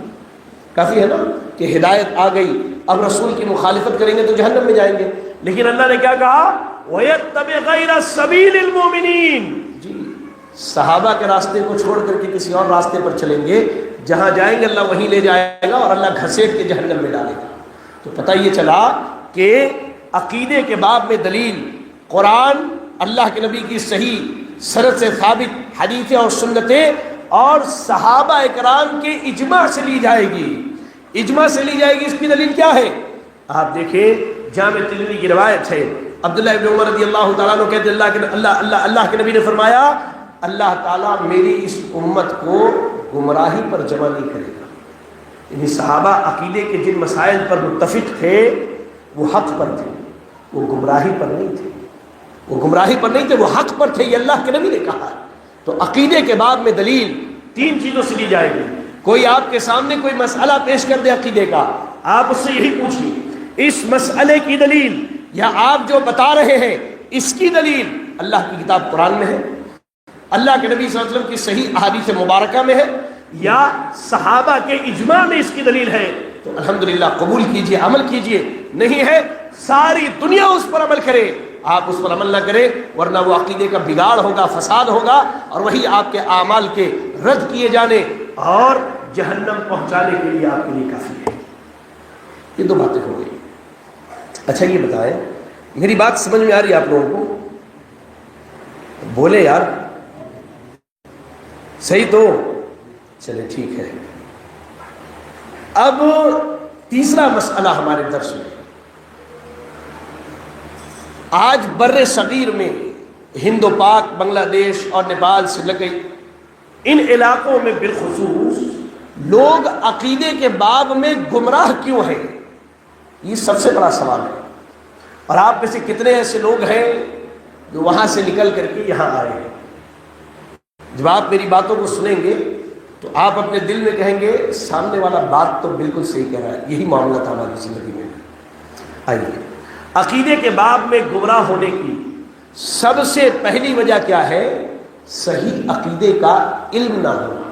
کافی ہے نا کہ ہدایت آ گئی، اب رسول کی مخالفت کریں گے تو جہنم میں جائیں گے۔ لیکن اللہ نے کیا کہا وَيَتَّبِعْ غَيْرَ سَبِيلِ الْمُؤْمِنِينَ، جی صحابہ کے راستے کو چھوڑ کر کے کسی اور راستے پر چلیں گے، جہاں جائیں گے اللہ وہیں لے جائے گا اور اللہ گھسیٹ کے جہنم میں ڈالے گا۔ تو پتہ یہ چلا کہ عقیدے کے باب میں دلیل قرآن، اللہ کے نبی کی صحیح سند سے ثابت حدیثیں اور سنتیں اور صحابہ اکرام کے اجماع سے لی جائے گی، اجماع سے لی جائے گی۔ اس کی دلیل کیا ہے؟ آپ دیکھیں جامع ترمذی کی روایت ہے، عبداللہ ابن عمر رضی اللہ تعالیٰ عنہ کہتے اللہ کے نبی نے فرمایا اللہ تعالیٰ میری اس امت کو گمراہی پر جمع نہیں کرے گا۔ یعنی صحابہ عقیدے کے جن مسائل پر متفق تھے وہ حق پر تھے، وہ گمراہی پر نہیں تھے، وہ گمراہی پر نہیں تھے، وہ حق پر تھے، یہ اللہ کے نبی نے کہا ہے۔ تو عقیدے کے باب میں دلیل 3 چیزوں سے لی جائے گی۔ کوئی آپ کے سامنے کوئی مسئلہ پیش کر دے عقیدے کا، آپ اس سے یہی پوچھیے اس مسئلے کی دلیل، یا آپ جو بتا رہے ہیں اس کی دلیل اللہ کی کتاب قرآن میں ہے، اللہ کے نبی صلی اللہ علیہ وسلم کی صحیح احادیث مبارکہ میں ہے، یا صحابہ کے اجماع میں اس کی دلیل ہے، تو الحمدللہ قبول کیجئے، عمل کیجئے۔ نہیں ہے ساری دنیا اس پر عمل کرے، آپ اس پر عمل نہ کریں، ورنہ وہ عقیدے کا بگاڑ ہوگا، فساد ہوگا، اور وہی آپ کے اعمال کے رد کیے جانے اور جہنم پہنچانے کے لیے آپ کے لیے کافی ہے۔ یہ 2 باتیں ہو گئی۔ اچھا یہ بتائیں، میری بات سمجھ میں آ رہی ہے آپ لوگوں کو؟ بولے یار، صحیح تو؟ چلے ٹھیک ہے۔ اب تیسرا مسئلہ ہمارے درس میں، آج بر صغیر میں ہند و پاک، بنگلہ دیش اور نیپال سے لگے ان علاقوں میں بالخصوص لوگ عقیدے کے باب میں گمراہ کیوں ہیں؟ یہ سب سے بڑا سوال ہے۔ اور آپ میں سے کتنے ایسے لوگ ہیں جو وہاں سے نکل کر کے یہاں آئے ہیں؟ جب آپ میری باتوں کو سنیں گے تو آپ اپنے دل میں کہیں گے سامنے والا بات تو بالکل صحیح کہہ رہا ہے، یہی معاملہ تھا ہماری زندگی میں۔ آئیے، عقیدے کے باب میں گمراہ ہونے کی سب سے پہلی وجہ کیا ہے؟ صحیح عقیدے کا علم نہ ہونا۔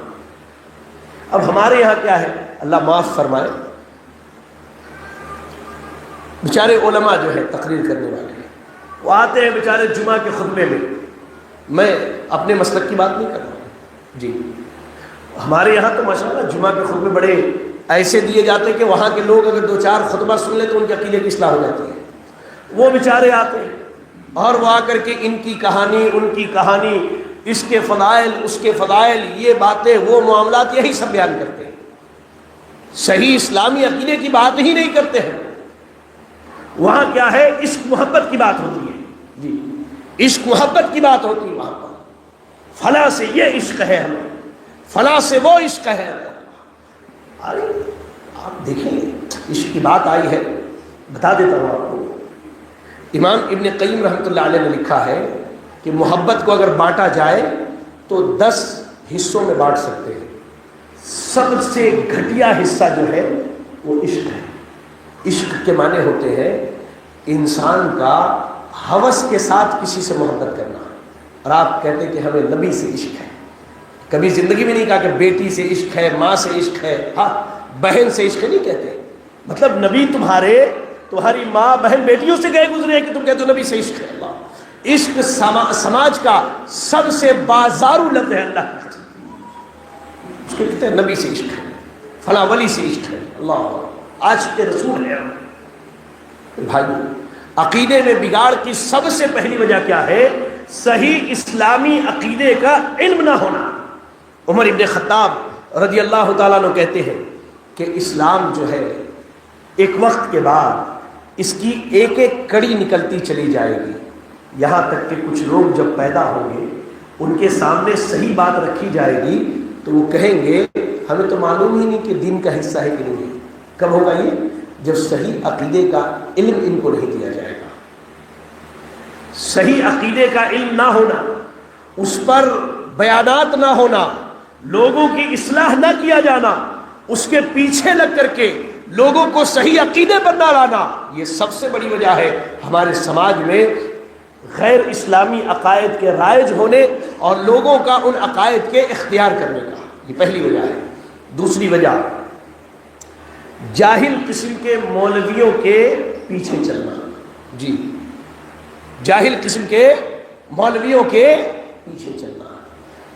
اب ہمارے یہاں کیا ہے، اللہ معاف فرمائے، بیچارے علماء جو ہے تقریر کرنے والے ہیں، وہ آتے ہیں بیچارے جمعہ کے خطبے میں، میں اپنے مسلک کی بات نہیں کر رہا ہوں جی، ہمارے یہاں تو ماشاءاللہ جمعہ کے خطبے بڑے ایسے دیے جاتے ہیں کہ وہاں کے لوگ اگر 2-4 خطبہ سن لیں تو ان کے عقیدے کی اصلاح ہو جاتی ہے۔ وہ بیچارے آتے ہیں اور وہ آ کر کے ان کی کہانی، ان کی کہانی، اس کے فضائل، اس کے فضائل، یہ باتیں، وہ معاملات، یہی سب بیان کرتے ہیں، صحیح اسلامی عقیدے کی بات ہی نہیں کرتے ہیں۔ وہاں کیا ہے، عشق محبت کی بات ہوتی ہے جی، عشق محبت کی بات ہوتی ہے وہاں پر، فلاں سے یہ عشق ہے ہمیں، فلاں سے وہ عشق ہے۔ ارے آپ دیکھیں، عشق کی بات آئی ہے، بتا دیتا ہوں آپ کو۔ امام ابن قیم رحمۃ اللہ علیہ نے لکھا ہے کہ محبت کو اگر بانٹا جائے تو 10 حصوں میں بانٹ سکتے ہیں۔ سب سے گھٹیا حصہ جو ہے وہ عشق ہے۔ عشق کے معنی ہوتے ہیں انسان کا ہوس کے ساتھ کسی سے محبت کرنا، اور آپ کہتے ہیں کہ ہمیں نبی سے عشق ہے۔ کبھی زندگی میں نہیں کہا کہ بیٹی سے عشق ہے، ماں سے عشق ہے، ہاں بہن سے عشق ہے، نہیں کہتے، مطلب نبی تمہاری ماں بہن بیٹیوں سے گئے گزرے ہیں کہ تم کہتے ہو نبی سے عشق ہے۔ اللہ، عشق سماج کا سب سے بازارو لفظ ہے، اللہ اس کے کہتے ہیں نبی سے عشق ہے، فلاں ولی سے عشق ہے، اللہ آج کے رسول ہے۔ بھائی، عقیدے میں بگاڑ کی سب سے پہلی وجہ کیا ہے؟ صحیح اسلامی عقیدے کا علم نہ ہونا۔ عمر ابن خطاب رضی اللہ تعالیٰ عنہ کہتے ہیں کہ اسلام جو ہے ایک وقت کے بعد اس کی ایک ایک کڑی نکلتی چلی جائے گی، یہاں تک کہ کچھ لوگ جب پیدا ہوں گے ان کے سامنے صحیح بات رکھی جائے گی تو وہ کہیں گے ہمیں تو معلوم ہی نہیں کہ دین کا حصہ ہے کہ نہیں۔ کب ہوگا یہ؟ جب صحیح عقیدے کا علم ان کو نہیں دیا جائے گا۔ صحیح عقیدے کا علم نہ ہونا، اس پر بیانات نہ ہونا، لوگوں کی اصلاح نہ کیا جانا، اس کے پیچھے لگ کر کے لوگوں کو صحیح عقیدے پر نہ لانا، یہ سب سے بڑی وجہ ہے ہمارے سماج میں غیر اسلامی عقائد کے رائج ہونے اور لوگوں کا ان عقائد کے اختیار کرنے کا۔ یہ پہلی وجہ ہے۔ دوسری وجہ، جاہل قسم کے مولویوں کے پیچھے چلنا جی، جاہل قسم کے مولویوں کے پیچھے چلنا۔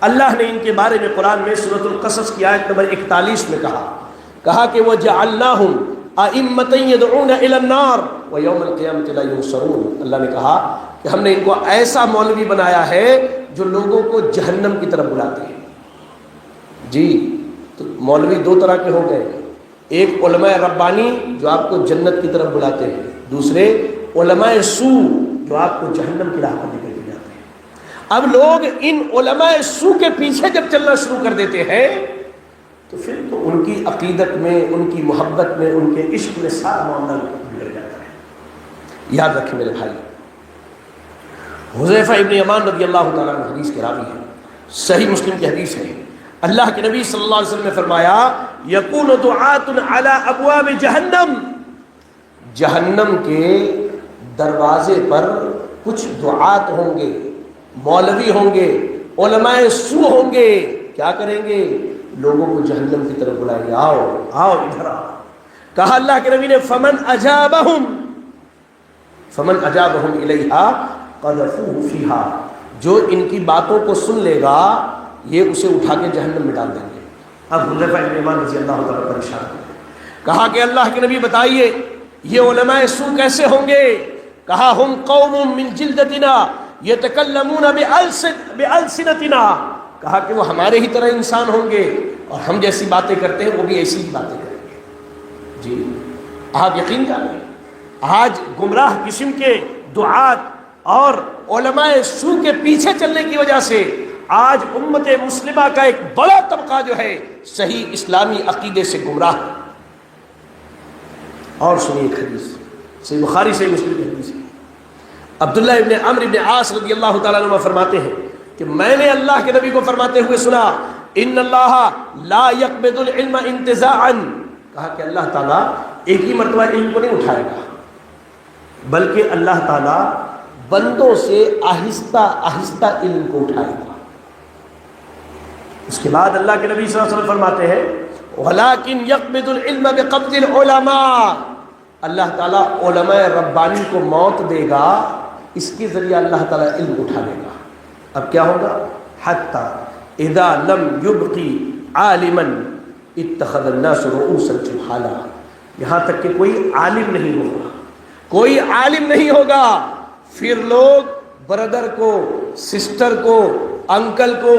اللہ نے ان کے بارے میں قرآن میں سورۃ القصص کی آیت نمبر 41 میں کہا کہ وَجَعَلْنَاهُمْ أَئِمَّةً يَدْعُونَ إِلَى النَّارِ وَيَوْمَ الْقِيَامَةِ لَا يُنصَرُونَ۔ اللہ نے کہا کہ ہم نے ان کو ایسا مولوی بنایا ہے جو لوگوں کو جہنم کی طرف بلاتے ہیں جی۔ تو مولوی 2 طرح کے ہو گئے، ایک علماء ربانی جو آپ کو جنت کی طرف بلاتے ہیں، دوسرے علماء سوء جو آپ کو جہنم کی راہ پر لے کے جاتے ہیں۔ اب لوگ ان علماء سوء کے پیچھے جب چلنا شروع کر دیتے ہیں تو پھر تو ان کی عقیدت میں، ان کی محبت میں، ان کے عشق میں سارا معاملہ بگڑ جاتا ہے۔ یاد رکھیں میرے بھائی، حذیفہ ابن یمان رضی اللہ تعالیٰ عنہ حدیث کے راوی ہیں، صحیح مسلم کی حدیث ہے، اللہ کے نبی صلی اللہ علیہ وسلم نے فرمایا یکون دعات علی ابواب جہنم، جہنم کے دروازے پر کچھ دعات ہوں گے، مولوی ہوں گے، علماء سو ہوں گے، کیا کریں گے؟ لوگوں کو جہنم کی طرف بلائیں گے، آؤ آؤ ادھر آؤ۔ کہا اللہ کے نبی نے فمن اجابہم الیہا قذفوہ فیہا، جو ان کی باتوں کو سن لے گا یہ اسے اٹھا کے جہنم میں ڈال دیں گے۔ اب حذیفہ ابن یمان رضی اللہ تعالیٰ پریشان ہوئے، کہا کہ اللہ کے نبی بتائیے یہ علماء سو کیسے ہوں گے؟ کہا ہم قوم من جلدتنا یتکلمون بألسنتنا، کہا کہ وہ ہمارے ہی طرح انسان ہوں گے اور ہم جیسی باتیں کرتے ہیں وہ بھی ایسی ہی باتیں کریں گے۔ جی آپ یقین جانیں آج گمراہ قسم کے دعات اور علماء سو کے پیچھے چلنے کی وجہ سے آج امت مسلمہ کا ایک بڑا طبقہ جو ہے صحیح اسلامی عقیدے سے گمراہ ہے۔ اور سنیے ایک حدیث صحیح بخاری سے مسلم کی حدیث ہے، عبداللہ ابن عمرو ابن عاص رضی اللہ تعالیٰ عنہ فرماتے ہیں کہ میں نے اللہ کے نبی کو فرماتے ہوئے سنا ان اللہ لا یقبض العلم انتزاعا، کہا کہ اللہ تعالیٰ ایک ہی مرتبہ علم کو نہیں اٹھائے گا بلکہ اللہ تعالیٰ بندوں سے آہستہ آہستہ علم کو اٹھائے گا۔ اس کے بعد اللہ کے نبی صلی اللہ علیہ وسلم فرماتے ہیں وَلَكِنْ يَقْبِضُ الْعِلْمَ بِقَبْضِ الْعُلَمَاءِ، اللہ تعالیٰ علماء ربانی کو موت دے گا، اس کے ذریعہ اللہ تعالیٰ علم اٹھا لے گا۔ اب کیا ہوگا؟ حَتَّى اِذَا لَمْ يُبْقِ عَالِمًا اتَّخَذَ النَّاسُ رُؤُوسًا جُهَّالًا، یہاں تک کہ کوئی عالم نہیں ہوگا، کوئی عالم نہیں ہوگا، پھر لوگ بردر کو، سسٹر کو، انکل کو،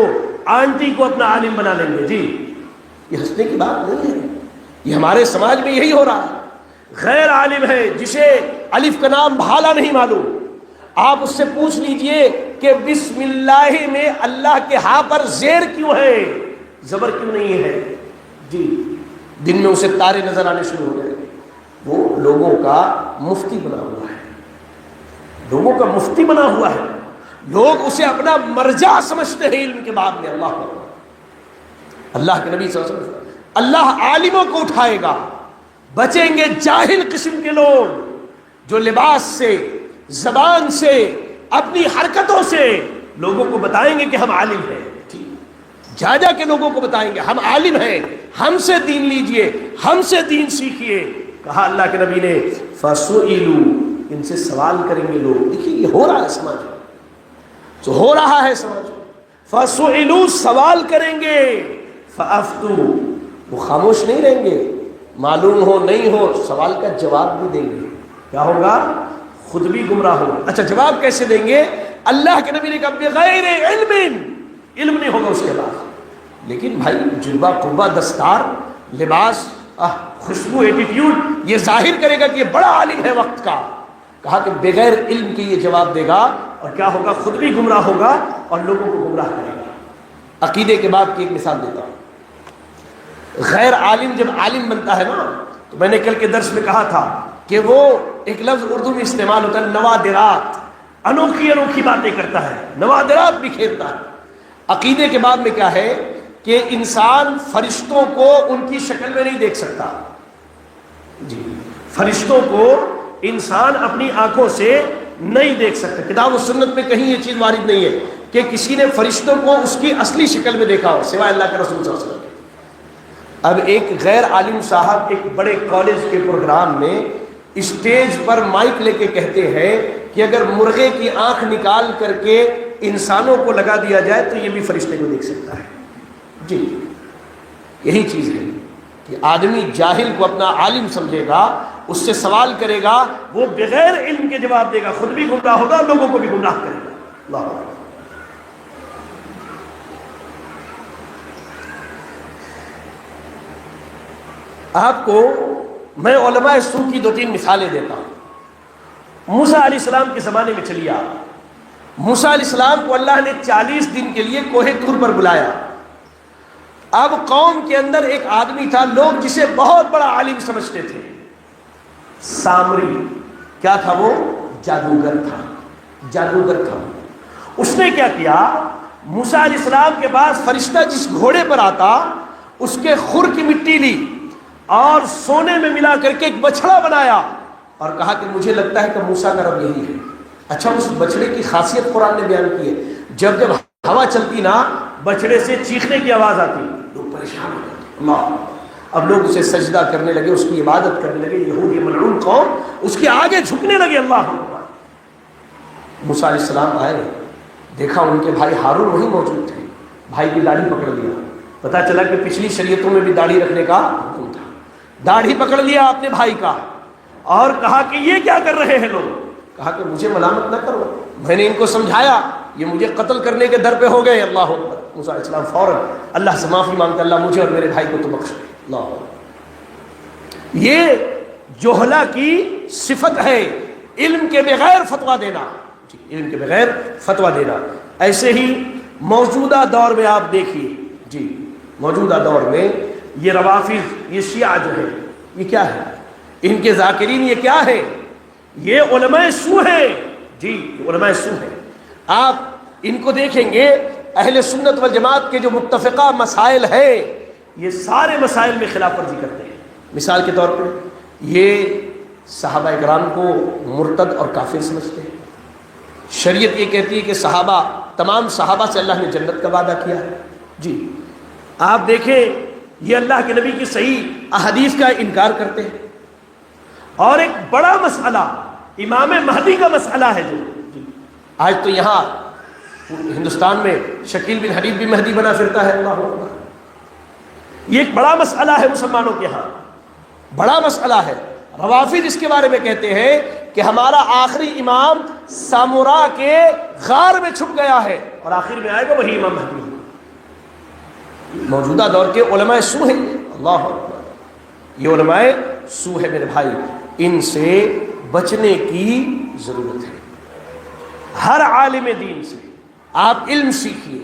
آنٹی کو اپنا عالم بنا لیں گے۔ جی یہ ہنسنے کی بات نہیں ہے، یہ ہمارے سماج میں یہی ہو رہا ہے۔ غیر عالم ہے جسے الف کا نام بھالا نہیں معلوم، آپ اس سے پوچھ لیجئے کہ بسم اللہ میں اللہ کے ہاں پر زیر کیوں ہے، زبر کیوں نہیں ہے؟ جی دن میں اسے تارے نظر آنے شروع ہو گئے، وہ لوگوں کا مفتی بنا ہوا ہے، لوگوں کا مفتی بنا ہوا ہے، لوگ اسے اپنا مرجع سمجھتے ہیں علم کے بعد میں۔ اللہ کے نبی صلی اللہ علیہ وسلم اللہ عالموں کو اٹھائے گا، بچیں گے جاہل قسم کے لوگ جو لباس سے، زبان سے، اپنی حرکتوں سے لوگوں کو بتائیں گے کہ ہم عالم ہیں، جا جا کے لوگوں کو بتائیں گے ہم عالم ہیں، ہم سے دین لیجئے، ہم سے دین سیکھیے۔ کہا اللہ کے نبی نے فَسُئِلُوا، ان سے سوال کریں گے لوگ۔ دیکھیے یہ ہو رہا ہے سماج میں، جو ہو رہا ہے سماج میں، فَسُئِلُوا سوال کریں گے، فَأَفْتُوا وہ خاموش نہیں رہیں گے، معلوم ہو نہیں ہو سوال کا جواب بھی دیں گے۔ کیا ہوگا؟ خود بھی گمراہ ہوگا۔ اچھا جواب کیسے دیں گے؟ اللہ کے نبی نے کہا بغیر علم، علم نہیں ہوگا اس کے بعد، لیکن بھائی جلوہ قربہ، دستار، لباس، خوشبو، ایٹیٹیوڈ یہ ظاہر کرے گا کہ یہ بڑا عالم ہے وقت کا۔ کہا کہ بغیر علم کے یہ جواب دے گا اور کیا ہوگا؟ خود بھی گمراہ ہوگا اور لوگوں کو گمراہ کرے گا۔ عقیدے کے بعد کی ایک مثال دیتا ہوں۔ غیر عالم جب عالم بنتا ہے نا، تو میں نے کل کے درس میں کہا تھا کہ وہ ایک لفظ اردو میں استعمال ہوتا ہے نوادرات، انوکھی انوکھی باتیں کرتا ہے، نوادرات بھی کھیلتا ہے۔ عقیدے کے بعد میں کیا ہے کہ انسان فرشتوں کو ان کی شکل میں نہیں دیکھ سکتا۔ جی فرشتوں کو انسان اپنی آنکھوں سے نہیں دیکھ سکتا، کتاب و سنت میں کہیں یہ چیز وارد نہیں ہے کہ کسی نے فرشتوں کو اس کی اصلی شکل میں دیکھا ہو سوائے اللہ کے رسول صلی اللہ علیہ وسلم۔ اب ایک غیر عالم صاحب ایک بڑے کالج کے پروگرام میں اسٹیج پر مائک لے کے کہتے ہیں کہ اگر مرغے کی آنکھ نکال کر کے انسانوں کو لگا دیا جائے تو یہ بھی فرشتے کو دیکھ سکتا ہے۔ جی یہی چیز ہے کہ آدمی جاہل کو اپنا عالم سمجھے گا، اس سے سوال کرے گا، وہ بغیر علم کے جواب دے گا، خود بھی گمراہ ہوگا، لوگوں کو بھی گمراہ کرے گا۔ اللہ اکبر۔ آپ کو میں علماء سو کی 2-3 مثالیں دیتا ہوں۔ موسیٰ علیہ السلام کے زمانے میں چلیے آپ، موسیٰ علیہ السلام کو اللہ نے 40 دن کے لیے کوہ طور پر بلایا۔ اب قوم کے اندر ایک آدمی تھا، لوگ جسے بہت بڑا عالم سمجھتے تھے، سامری، کیا تھا وہ؟ جادوگر تھا، جادوگر تھا۔ اس نے کیا کیا؟ موسیٰ علیہ السلام کے پاس فرشتہ جس گھوڑے پر آتا اس کے خر کی مٹی لی اور سونے میں ملا کر کے ایک بچھڑا بنایا اور کہا کہ مجھے لگتا ہے کہ موسیٰ کا رب یہی ہے۔ اچھا، اس بچڑے کی خاصیت قرآن نے بیان کی ہے، جب جب ہوا چلتی نا بچڑے سے چیخنے کی آواز آتی، لوگ پریشان ہو جاتے، اللہ، اب لوگ اسے سجدہ کرنے لگے، اس کی عبادت کرنے لگے، یہودی ملعون قوم اس کے آگے جھکنے لگے۔ اللہ اکبر۔ موسیٰ علیہ السلام آئے، دیکھا ان کے بھائی ہارون وہیں موجود تھے، بھائی کی داڑھی پکڑ لیا، پتا چلا کہ پچھلی شریعتوں میں بھی داڑھی رکھنے کا حکم تھا، داڑھی پکڑ لیا اپنے بھائی کا اور کہا کہ یہ کیا کر رہے ہیں لوگ؟ کہا کہ مجھے ملامت نہ کرو، میں نے ان کو سمجھایا، یہ مجھے قتل کرنے کے در پہ ہو گئے۔ اللہ اکبر۔ موسیٰ علیہ السلام فوراً اللہ سے معافی مانگتے، اللہ مجھے اور میرے بھائی کو تو بخش دے۔ اللہ اکبر۔ یہ جوہلا کی صفت ہے، علم کے بغیر فتویٰ دینا، علم کے بغیر فتویٰ دینا۔ ایسے ہی موجودہ دور میں آپ دیکھیے، جی موجودہ دور میں یہ روافض، یہ شیعہ جو ہے، یہ کیا ہے؟ ان کے ذاکرین یہ کیا ہے؟ یہ علماء سو ہیں، جی علماء سو ہیں۔ آپ ان کو دیکھیں گے، اہل سنت والجماعت کے جو متفقہ مسائل ہیں یہ سارے مسائل میں خلاف ورزی کرتے ہیں۔ مثال کے طور پر یہ صحابہ کرام کو مرتد اور کافر سمجھتے ہیں۔ شریعت یہ کہتی ہے کہ صحابہ، تمام صحابہ سے اللہ نے جنت کا وعدہ کیا ہے۔ جی آپ دیکھیں، یہ اللہ کے نبی کی صحیح احادیث کا انکار کرتے ہیں۔ اور ایک بڑا مسئلہ امام مہدی کا مسئلہ ہے، جو آج تو یہاں ہندوستان میں شکیل بن حبیب بھی مہدی بنا پھرتا ہے۔ اللہ اکبر۔ یہ ایک بڑا مسئلہ ہے مسلمانوں کے ہاں، بڑا مسئلہ ہے۔ روافض اس کے بارے میں کہتے ہیں کہ ہمارا آخری امام سامورا کے غار میں چھپ گیا ہے اور آخر میں آئے گا وہی امام مہدی۔ موجودہ دور کے علماء سو ہیں۔ اللہ اکبر۔ یہ علماء سو ہے میرے بھائی، ان سے بچنے کی ضرورت ہے۔ ہر عالم دین سے آپ علم سیکھیے،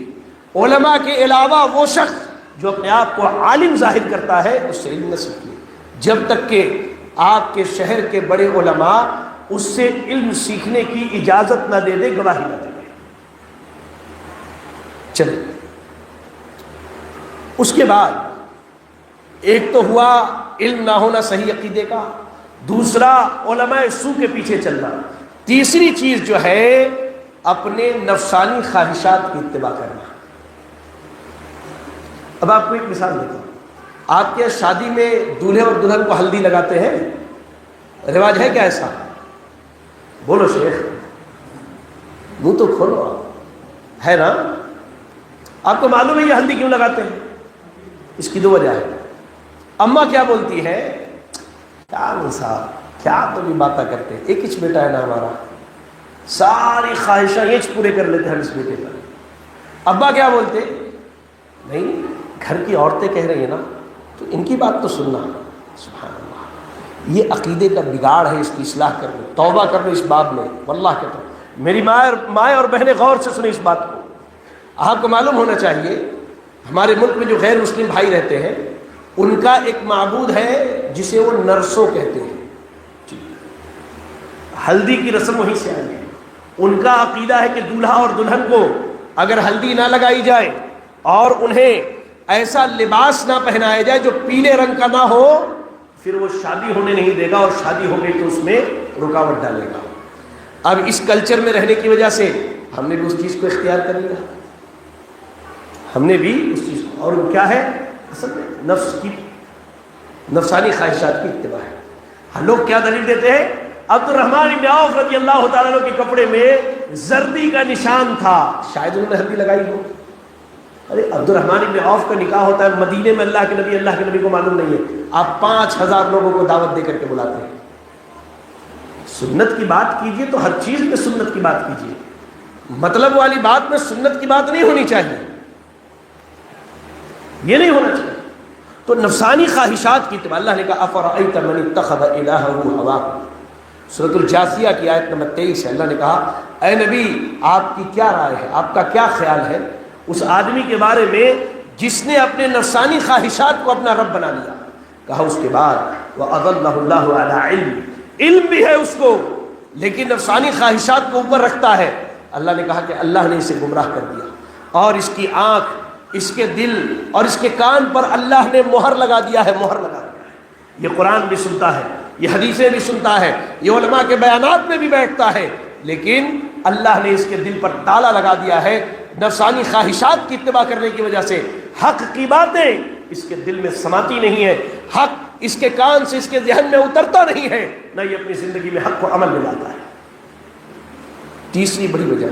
علماء کے علاوہ وہ شخص جو اپنے آپ کو عالم ظاہر کرتا ہے اس سے علم نہ سیکھیے، جب تک کہ آپ کے شہر کے بڑے علماء اس سے علم سیکھنے کی اجازت نہ دے دے، گواہی نہ دے دے۔ چلیں، اس کے بعد ایک تو ہوا علم نہ ہونا صحیح عقیدے کا، دوسرا علماء سو کے پیچھے چلنا، تیسری چیز جو ہے اپنے نفسانی خواہشات کی اتباع کرنا۔ اب آپ کو ایک مثال دیتا ہوں، آپ کے شادی میں دولہے اور دلہن کو ہلدی لگاتے ہیں، رواج ہے کیا ایسا؟ بولو شیخ، منہ تو کھولو، ہے نا؟ آپ کو معلوم ہے یہ ہلدی کیوں لگاتے ہیں؟ اس کی دو وجہ ہے۔ اماں کیا بولتی ہے؟ کیا صاحب، کیا تو بھی باتیں کرتے ہیں، ایک ہی بیٹا ہے نا ہمارا، ساری خواہشاں یہ پورے کر لیتے ہیں ہم اس بیٹے پر۔ ابا کیا بولتے؟ نہیں، گھر کی عورتیں کہہ رہی ہیں نا تو ان کی بات تو سننا۔ سبحان اللہ، یہ عقیدے کا بگاڑ ہے، اس کی اصلاح کر لو، توبہ کر لو اس باب میں۔ واللہ کہتا ہوں، میری مائیں اور بہنیں غور سے سنیں اس بات کو۔ آپ کو معلوم ہونا چاہیے ہمارے ملک میں جو غیر مسلم بھائی رہتے ہیں ان کا ایک معبود ہے جسے وہ نرسو کہتے ہیں۔ ہلدی کی رسم وہیں سے آئی ہے۔ ان کا عقیدہ ہے کہ دولہا اور دلہن کو اگر ہلدی نہ لگائی جائے اور انہیں ایسا لباس نہ پہنایا جائے جو پیلے رنگ کا نہ ہو، پھر وہ شادی ہونے نہیں دے گا، اور شادی ہو گئی تو اس میں رکاوٹ ڈالے گا۔ اب اس کلچر میں رہنے کی وجہ سے ہم نے بھی اس چیز کو اختیار کر لیا، ہم نے بھی اس چیز کو، اور وہ کیا ہے اصل میں نفس کی نفسانی خواہشات کی اتباع ہے۔ ہم لوگ کیا دلیل دیتے ہیں؟ عبد الرحمن بن عوف رضی اللہ تعالیٰ عنہ کے کپڑے میں زردی کا نشان تھا، شاید انہوں نے ہلدی لگائی ہو۔ ارے عبد الرحمن بن عوف کا نکاح ہوتا ہے مدینے میں، اللہ کے نبی کو معلوم نہیں ہے، آپ 5000 لوگوں کو دعوت دے کر کے بلاتے ہیں۔ سنت کی بات کیجئے تو ہر چیز میں سنت کی بات کیجئے، مطلب والی بات میں سنت کی بات نہیں ہونی چاہیے، یہ نہیں ہونا چاہیے۔ تو نفسانی خواہشات کی اتباع، اللہ نے کہا افرأیت من اتخذ الہہ ہواہ، سورۃ الجاثیہ کی آیت نمبر 23 ہے۔ اللہ نے کہا اے نبی آپ کی کیا رائے ہے، آپ کا کیا خیال ہے اس آدمی کے بارے میں جس نے اپنے نفسانی خواہشات کو اپنا رب بنا لیا۔ کہا اس کے بعد وَأَضَلَّهُ اللَّهُ عَلَىٰ عِلْمٍ، علم بھی ہے اس کو لیکن نفسانی خواہشات کو اوپر رکھتا ہے، اللہ نے کہا کہ اللہ نے اسے گمراہ کر دیا، اور اس کی آنکھ، اس کے دل اور اس کے کان پر اللہ نے مہر لگا دیا ہے، مہر لگا دیا ہے۔ یہ قرآن بھی سنتا ہے، یہ حدیثیں بھی سنتا ہے، یہ علماء کے بیانات میں بھی بیٹھتا ہے، لیکن اللہ نے اس کے دل پر تالا لگا دیا ہے نفسانی خواہشات کی اتباع کرنے کی وجہ سے۔ حق کی باتیں اس کے دل میں سماتی نہیں ہے، حق اس کے کان سے اس کے ذہن میں اترتا نہیں ہے، نہ یہ اپنی زندگی میں حق کو عمل میں لاتا ہے۔ تیسری بڑی وجہ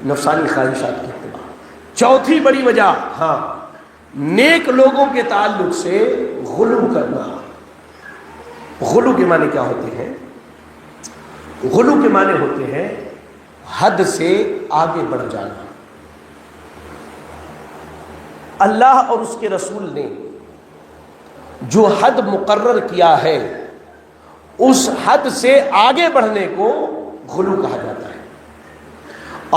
نفسانی خواہشات کی اتباع۔ چوتھی بڑی وجہ، ہاں، نیک لوگوں کے تعلق سے غلو کرنا۔ غلو کے معنی کیا ہوتے ہیں؟ غلو کے معنی ہوتے ہیں حد سے آگے بڑھ جانا۔ اللہ اور اس کے رسول نے جو حد مقرر کیا ہے، اس حد سے آگے بڑھنے کو غلو کہا جاتا ہے،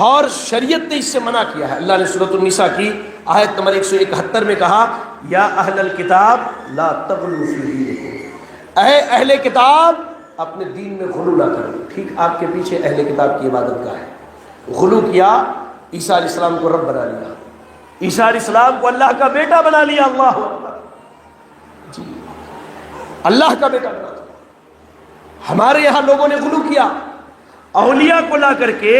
اور شریعت نے اس سے منع کیا ہے۔ اللہ نے سورۃ النساء کی آیت نمبر 171 میں کہا، یا اہل الکتاب لا تغلوا فی دینکم، اے اہل کتاب اپنے دین میں غلو نہ کرو۔ ٹھیک آپ کے پیچھے اہل کتاب کی عبادت گاہ ہے، غلو کیا، عیسیٰ علیہ السلام کو رب بنا لیا، عیسیٰ علیہ السلام کو اللہ کا بیٹا بنا لیا، اللہ اکبر، جی اللہ کا بیٹا بنا لیا۔ ہمارے یہاں لوگوں نے غلو کیا، اولیاء کو لا کر کے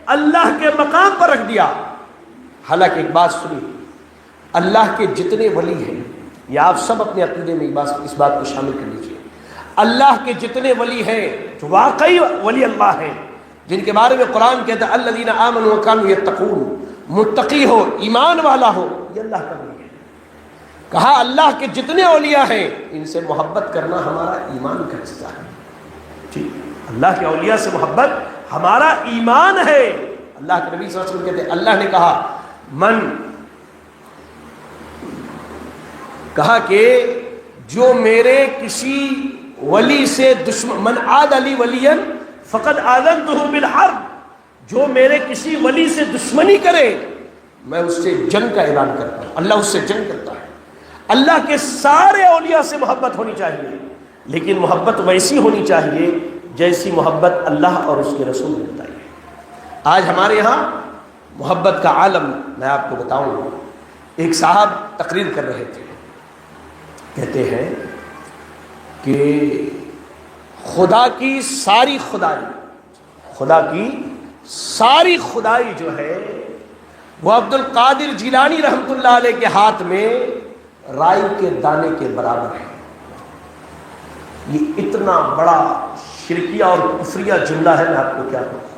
اللہ کے مقام پر رکھ دیا۔ حالانکہ ایک بات سنی، اللہ کے جتنے ولی ہیں، یا آپ سب اپنے عقیدے میں اس بات کو شامل کر لیجیے، اللہ کے جتنے ولی ہیں جو واقعی ولی اللہ ہیں، جن کے بارے میں قرآن کہتا ہے الذین آمنوا وکانوا یتقون، متقی ہو، ایمان والا ہو، یہ اللہ کا ولی ہے۔ کہا اللہ کے جتنے اولیاء ہیں ان سے محبت کرنا ہمارا ایمان کا حصہ ہے۔ ٹھیک، اللہ کے اولیاء سے محبت ہمارا ایمان ہے۔ اللہ کے نبی صلی اللہ علیہ وسلم کہتے ہیں، اللہ نے کہا کہ جو میرے کسی ولی سے دشمن، من عاد علی ولیا فقد آذنتہ بالحرب، جو میرے کسی ولی سے دشمنی کرے میں اس سے جنگ کا اعلان کرتا ہوں۔ اللہ اس سے جنگ کرتا ہے۔ اللہ کے سارے اولیاء سے محبت ہونی چاہیے، لیکن محبت ویسی ہونی چاہیے جیسی محبت اللہ اور اس کے رسول نے بتائی ہے۔ آج ہمارے یہاں محبت کا عالم میں آپ کو بتاؤں۔ ایک صاحب تقریر کر رہے تھے، کہتے ہیں کہ خدا کی ساری خدائی، خدا کی ساری خدائی جو ہے وہ عبد القادر جیلانی رحمۃ اللہ علیہ کے ہاتھ میں رائی کے دانے کے برابر ہے۔ یہ اتنا بڑا شرکیہ اور کفریہ جملہ ہے، میں آپ کو کیا کہوں۔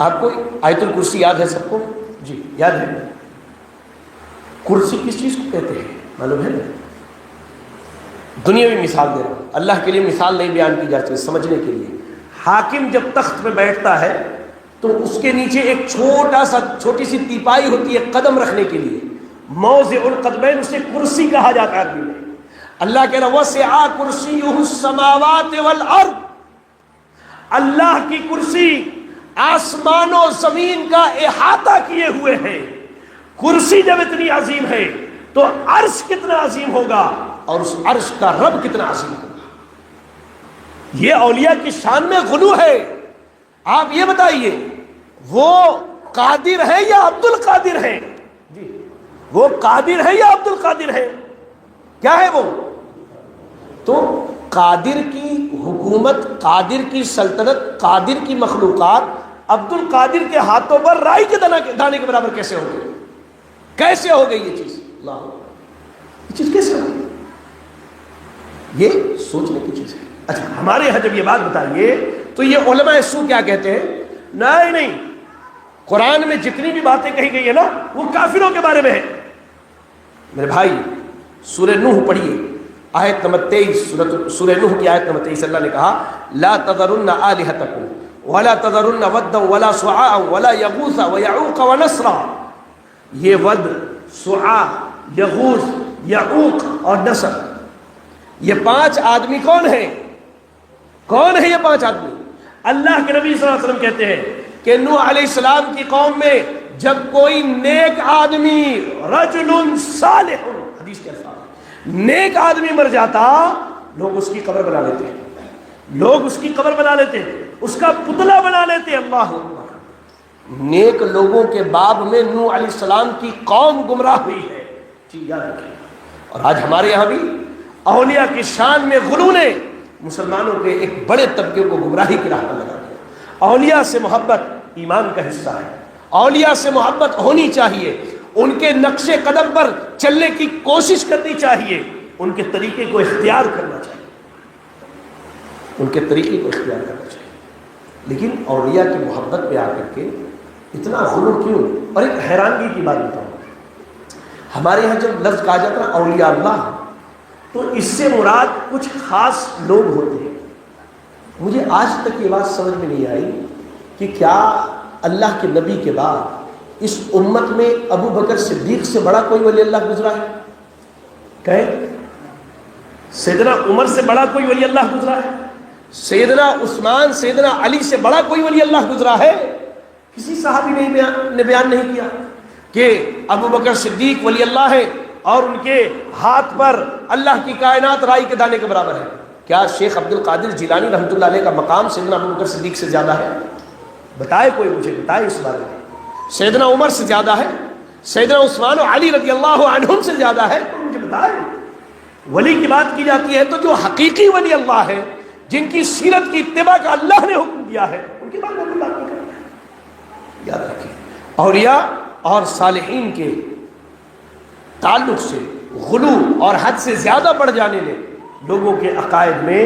آپ کو آیت الکرسی یاد ہے سب کو؟ جی یاد ہے۔ کرسی کس چیز کو کہتے ہیں معلوم ہے نا؟ دنیاوی مثال دے رہا ہوں، اللہ کے لیے مثال نہیں بیان کی جاتی، سمجھنے کے لیے۔ حاکم جب تخت پہ بیٹھتا ہے تو اس کے نیچے ایک چھوٹی سی تیپائی ہوتی ہے قدم رکھنے کے لیے، موضع القدمین، اسے کرسی کہا جاتا ہے عربی میں۔ اللہ کہہ رہا وسع کرسیہ السماوات والارض، اللہ کی کرسی آسمان و زمین کا احاطہ کیے ہوئے ہے۔ کرسی جب اتنی عظیم ہے تو عرش کتنا عظیم ہوگا، اور اس عرش کا رب کتنا عظیم ہوگا۔ یہ اولیاء کی شان میں غلو ہے۔ آپ یہ بتائیے وہ قادر ہے یا عبد القادر ہے؟ جی وہ قادر ہے یا عبد القادر ہے؟ کیا ہے وہ؟ تو قادر کی حکومت، قادر کی سلطنت، قادر کی مخلوقات عبد القادر کے ہاتھوں پر رائی کے دانے کے برابر کیسے ہو گئی؟ کیسے ہو گئی یہ چیز؟ اللہ، یہ چیز کیسے ہو گئی؟ یہ سوچنے کی چیز ہے۔ اچھا ہمارے یہاں جب یہ بات بتائیے تو یہ علماء سو کیا کہتے ہیں؟ نہیں، قرآن میں جتنی بھی باتیں کہی گئی ہیں نا وہ کافروں کے بارے میں ہے۔ میرے بھائی سورہ نوح پڑھیے، آیت نمبر 23، سورہ نوح کی آیت نمبر 23، اللہ نے کہا لا تذرن آلہتکم ولا تذرن ودا ولا سواعا ولا یغوث ویعوق ونسرا۔ یہ ود، سواع، یغوث، یعوق اور نسر، یہ 5 آدمی کون ہیں؟ کون ہے یہ 5 آدمی؟ اللہ کے نبی صلی اللہ علیہ وسلم کہتے ہیں کہ نوح علیہ السلام کی قوم میں جب کوئی نیک آدمی، رجل صالح، حدیث کے الفاظ، نیک آدمی مر جاتا لوگ اس کی قبر بنا لیتے ہیں۔ لوگ اس کی قبر بنا لیتے ہیں، اس کا پتلا بنا لیتے ہیں۔ اللہ اکبر۔ نیک لوگوں کے باب میں نوح علیہ السلام کی قوم گمراہ ہوئی ہے، جی یاد رکھیں۔ اور آج ہمارے یہاں بھی اولیاء کی شان میں غلو نے مسلمانوں کے ایک بڑے طبقے کو گمراہی کی راہ پر لگا دیا۔ اولیاء سے محبت ایمان کا حصہ ہے، اولیاء سے محبت ہونی چاہیے، ان کے نقش قدم پر چلنے کی کوشش کرنی چاہیے، ان کے طریقے کو اختیار کرنا چاہیے، ان کے طریقے کو اختیار کرنا چاہیے۔ لیکن اولیاء کی محبت پہ آ کر کے اتنا غلو کیوں؟ اور ایک حیرانگی کی بات بتاؤں، ہمارے یہاں جب لفظ کہا جاتا ہے اولیاء اللہ، تو اس سے مراد کچھ خاص لوگ ہوتے ہیں۔ مجھے آج تک یہ بات سمجھ میں نہیں آئی کہ کیا اللہ کے نبی کے بعد اس امت میں ابو بکر صدیق سے بڑا کوئی ولی اللہ گزرا ہے؟ کہیں سیدنا عمر سے بڑا کوئی ولی اللہ گزرا ہے؟ سیدنا عثمان، سیدنا علی سے بڑا کوئی ولی اللہ گزرا ہے؟ کسی صحابی نے بیان نہیں کیا کہ ابو بکر صدیق ولی اللہ ہے اور ان کے ہاتھ پر اللہ کی کائنات رائی کے دانے کے برابر ہے۔ کیا شیخ عبد القادر جیلانی رحمۃ اللہ علیہ کا مقام سیدنا ابو بکر صدیق سے زیادہ ہے؟ بتائے کوئی، مجھے بتائے اس بارے میں۔ سیدنا عمر سے زیادہ ہے؟ سیدنا عثمان و علی رضی اللہ عنہم سے زیادہ ہے؟ مجھے بتائے۔ ولی کی بات کی جاتی ہے تو جو حقیقی ولی اللہ ہے، جن کی سیرت کی اتباع کا اللہ نے حکم دیا ہے، ان کی بات نہیں کرنا ہے۔ یاد رکھیں، اولیاء اور صالحین کے تعلق سے غلو اور حد سے زیادہ بڑھ جانے نے لوگوں کے عقائد میں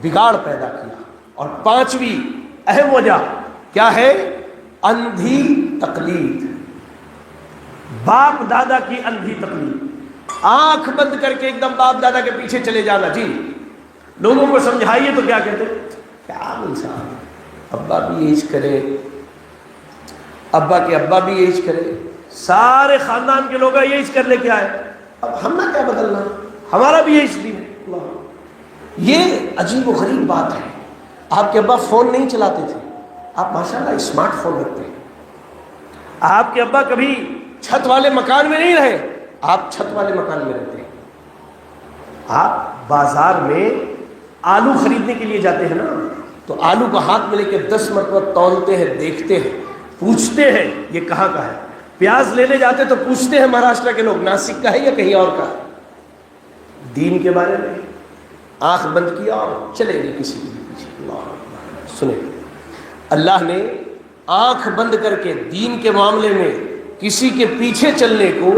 بگاڑ پیدا کیا۔ اور پانچویں اہم وجہ کیا ہے؟ اندھی تقلید، باپ دادا کی اندھی تقلید۔ آنکھ بند کر کے ایک دم باپ دادا کے پیچھے چلے جانا۔ جی لوگوں کو سمجھائیے تو کیا کہتے ہیں؟ کیا انسان، ابا بھی یہی کرے، ابا کے ابا بھی یہی کرے، سارے خاندان کے لوگ یہی کرنے کے آئے، اب ہم نہ کیا بدلنا، ہمارا بھی یہی دین ہے۔ یہ عجیب و غریب بات ہے۔ آپ کے ابا فون نہیں چلاتے تھے، آپ ماشاءاللہ اسمارٹ فون رکھتے ہیں۔ آپ کے ابا کبھی چھت والے مکان میں نہیں رہے، آپ چھت والے مکان میں رہتے ہیں۔ آپ بازار میں آلو خریدنے کے لیے جاتے ہیں نا، تو آلو کو ہاتھ میں لے کے 10 مرتبہ تولتے ہیں، دیکھتے ہیں، پوچھتے ہیں یہ کہاں کا ہے۔ پیاز لینے جاتے تو پوچھتے ہیں مہاراشٹر کے لوگ ناسک کا ہے یا کہیں اور کا۔ دین کے بارے میں آنکھ بند کیا اور چلے گئے کسی کے پیچھے۔ اللہ سنیں، اللہ نے آنکھ بند کر کے دین کے معاملے میں کسی کے پیچھے چلنے کو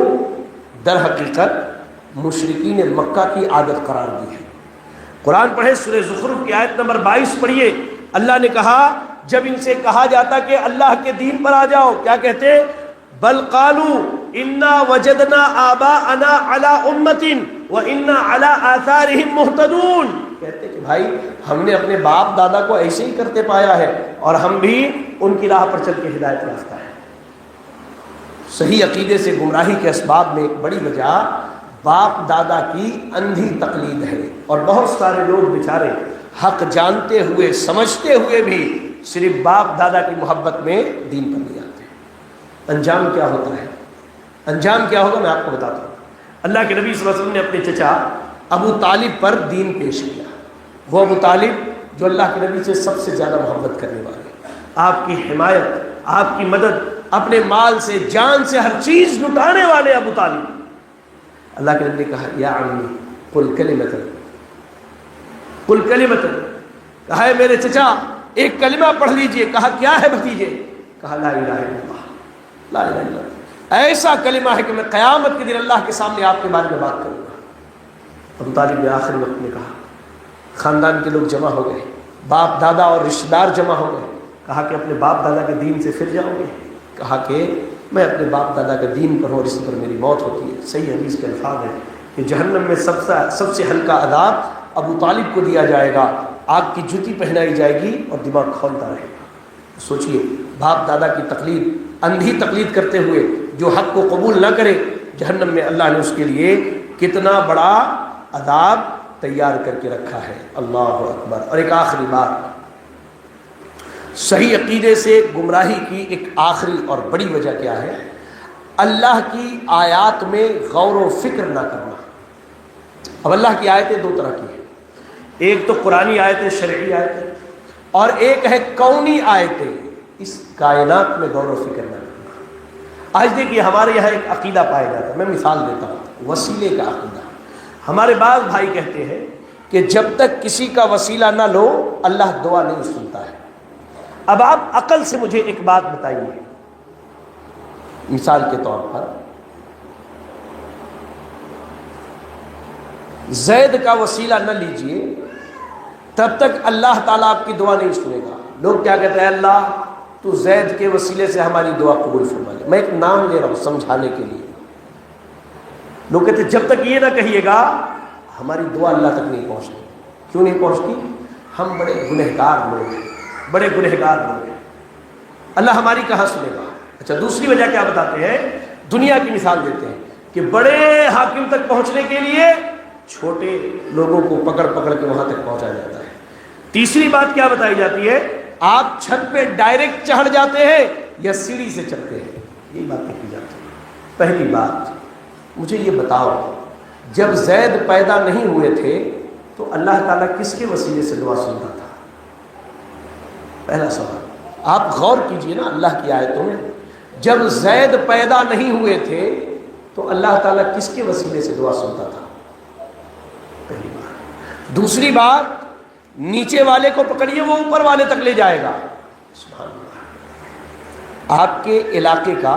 در حقیقت مشرکین مکہ کی عادت قرار دی ہے۔ قرآن پڑھے، سورہ زخرف کی آیت نمبر 22 پڑھیے۔ اللہ نے کہا، جب ان سے کہا جاتا کہ اللہ کے دین پر آ جاؤ، کیا کہتے؟ بل قالوا انا وجدنا آباءنا علی امۃ وانا علی آثارہم مہتدون۔ کہتے کہ بھائی ہم نے اپنے باپ دادا کو ایسے ہی کرتے پایا ہے اور ہم بھی ان کی راہ پر چل کے ہدایت یافتہ ہیں۔ صحیح عقیدے سے گمراہی کے اسباب میں ایک بڑی وجہ باپ دادا کی اندھی تقلید ہے، اور بہت سارے لوگ بیچارے حق جانتے ہوئے سمجھتے ہوئے بھی صرف باپ دادا کی محبت میں دین پر نہیں آتے۔ انجام کیا ہوتا ہے؟ انجام کیا ہوگا میں آپ کو بتاتا ہوں۔ اللہ کے نبی صلی اللہ علیہ وسلم نے اپنے چچا ابو طالب پر دین پیش کیا۔ وہ ابو طالب جو اللہ کے نبی سے سب سے زیادہ محبت کرنے والے، آپ کی حمایت، آپ کی مدد، اپنے مال سے، جان سے، ہر چیز لٹانے والے ابو طالب۔ اللہ کے نبی نے کہا یا عمی قل کلمۃ، قل کلمۃ، کہا ہے میرے چچا ایک کلمہ پڑھ لیجئے۔ کہا کیا ہے بھتیجے؟ کہا لا الہ الا اللہ، لا الہ الا اللہ، ایسا کلمہ ہے کہ میں قیامت کے دن اللہ کے سامنے آپ کے بارے میں بات کروں گا۔ ابو طالب نے آخری وقت میں کہا، خاندان کے لوگ جمع ہو گئے، باپ دادا اور رشتہ دار جمع ہو گئے۔ کہا کہ اپنے باپ دادا کے دین سے پھر جاؤ گے؟ کہا کہ میں اپنے باپ دادا کے دین پر ہوں اور اس پر میری موت ہوتی ہے۔ صحیح حدیث کے الفاظ ہیں کہ جہنم میں سب سے ہلکا عذاب ابو طالب کو دیا جائے گا، آگ کی جوتی پہنائی جائے گی اور دماغ کھولتا رہے گا۔ سوچئے، باپ دادا کی تقلید، اندھی تقلید کرتے ہوئے جو حق کو قبول نہ کرے، جہنم میں اللہ نے اس کے لیے کتنا بڑا عذاب تیار کر کے رکھا ہے۔ اللہ اکبر۔ اور ایک آخری بات، صحیح عقیدے سے گمراہی کی ایک آخری اور بڑی وجہ کیا ہے؟ اللہ کی آیات میں غور و فکر نہ کرنا۔ اب اللہ کی آیتیں دو طرح کی ہیں، ایک تو قرآنی آیتیں، شرعی آیتیں، اور ایک ہے کونی آیتیں. اس کائنات میں غور و فکر نہ کرنا. آج دیکھیے ہمارے یہاں ایک عقیدہ پایا جاتا ہے، میں مثال دیتا ہوں، وسیلے کا عقیدہ. ہمارے بعض بھائی کہتے ہیں کہ جب تک کسی کا وسیلہ نہ لو اللہ دعا نہیں سنتا ہے. اب آپ عقل سے مجھے ایک بات بتائیے، مثال کے طور پر زید کا وسیلہ نہ لیجئے تب تک اللہ تعالیٰ آپ کی دعا نہیں سنے گا. لوگ کیا کہتے ہیں، اللہ تو زید کے وسیلے سے ہماری دعا قبول فرما لے. میں ایک نام لے رہا ہوں سمجھانے کے لیے. لوگ کہتے ہیں جب تک یہ نہ کہیے گا ہماری دعا اللہ تک نہیں پہنچتی. کیوں نہیں پہنچتی؟ ہم بڑے گنہگار لوگ ہیں، بڑے گنہگار لوگ ہیں، اللہ ہماری کہاں سنے گا. اچھا دوسری وجہ کیا بتاتے ہیں؟ دنیا کی مثال دیتے ہیں کہ بڑے حاکم تک پہنچنے کے لیے چھوٹے لوگوں کو پکڑ پکڑ کے وہاں تک پہنچایا جاتا ہے. تیسری بات کیا بتائی جاتی ہے؟ آپ چھت پہ ڈائریکٹ چڑھ جاتے ہیں یا سیڑھی سے چڑھتے ہیں. یہی باتیں کی جاتی ہیں. پہلی بات مجھے یہ بتاؤ، جب زید پیدا نہیں ہوئے تھے تو اللہ تعالیٰ کس کے وسیلے سے دعا سنتا تھا؟ پہلا سوال. آپ غور کیجئے نا اللہ کی آیتوں میں، جب زید پیدا نہیں ہوئے تھے تو اللہ تعالیٰ کس کے وسیلے سے دعا سنتا تھا؟ پہلی بات. دوسری بات، نیچے والے کو پکڑیے وہ اوپر والے تک لے جائے گا. سبحان اللہ. آپ کے علاقے کا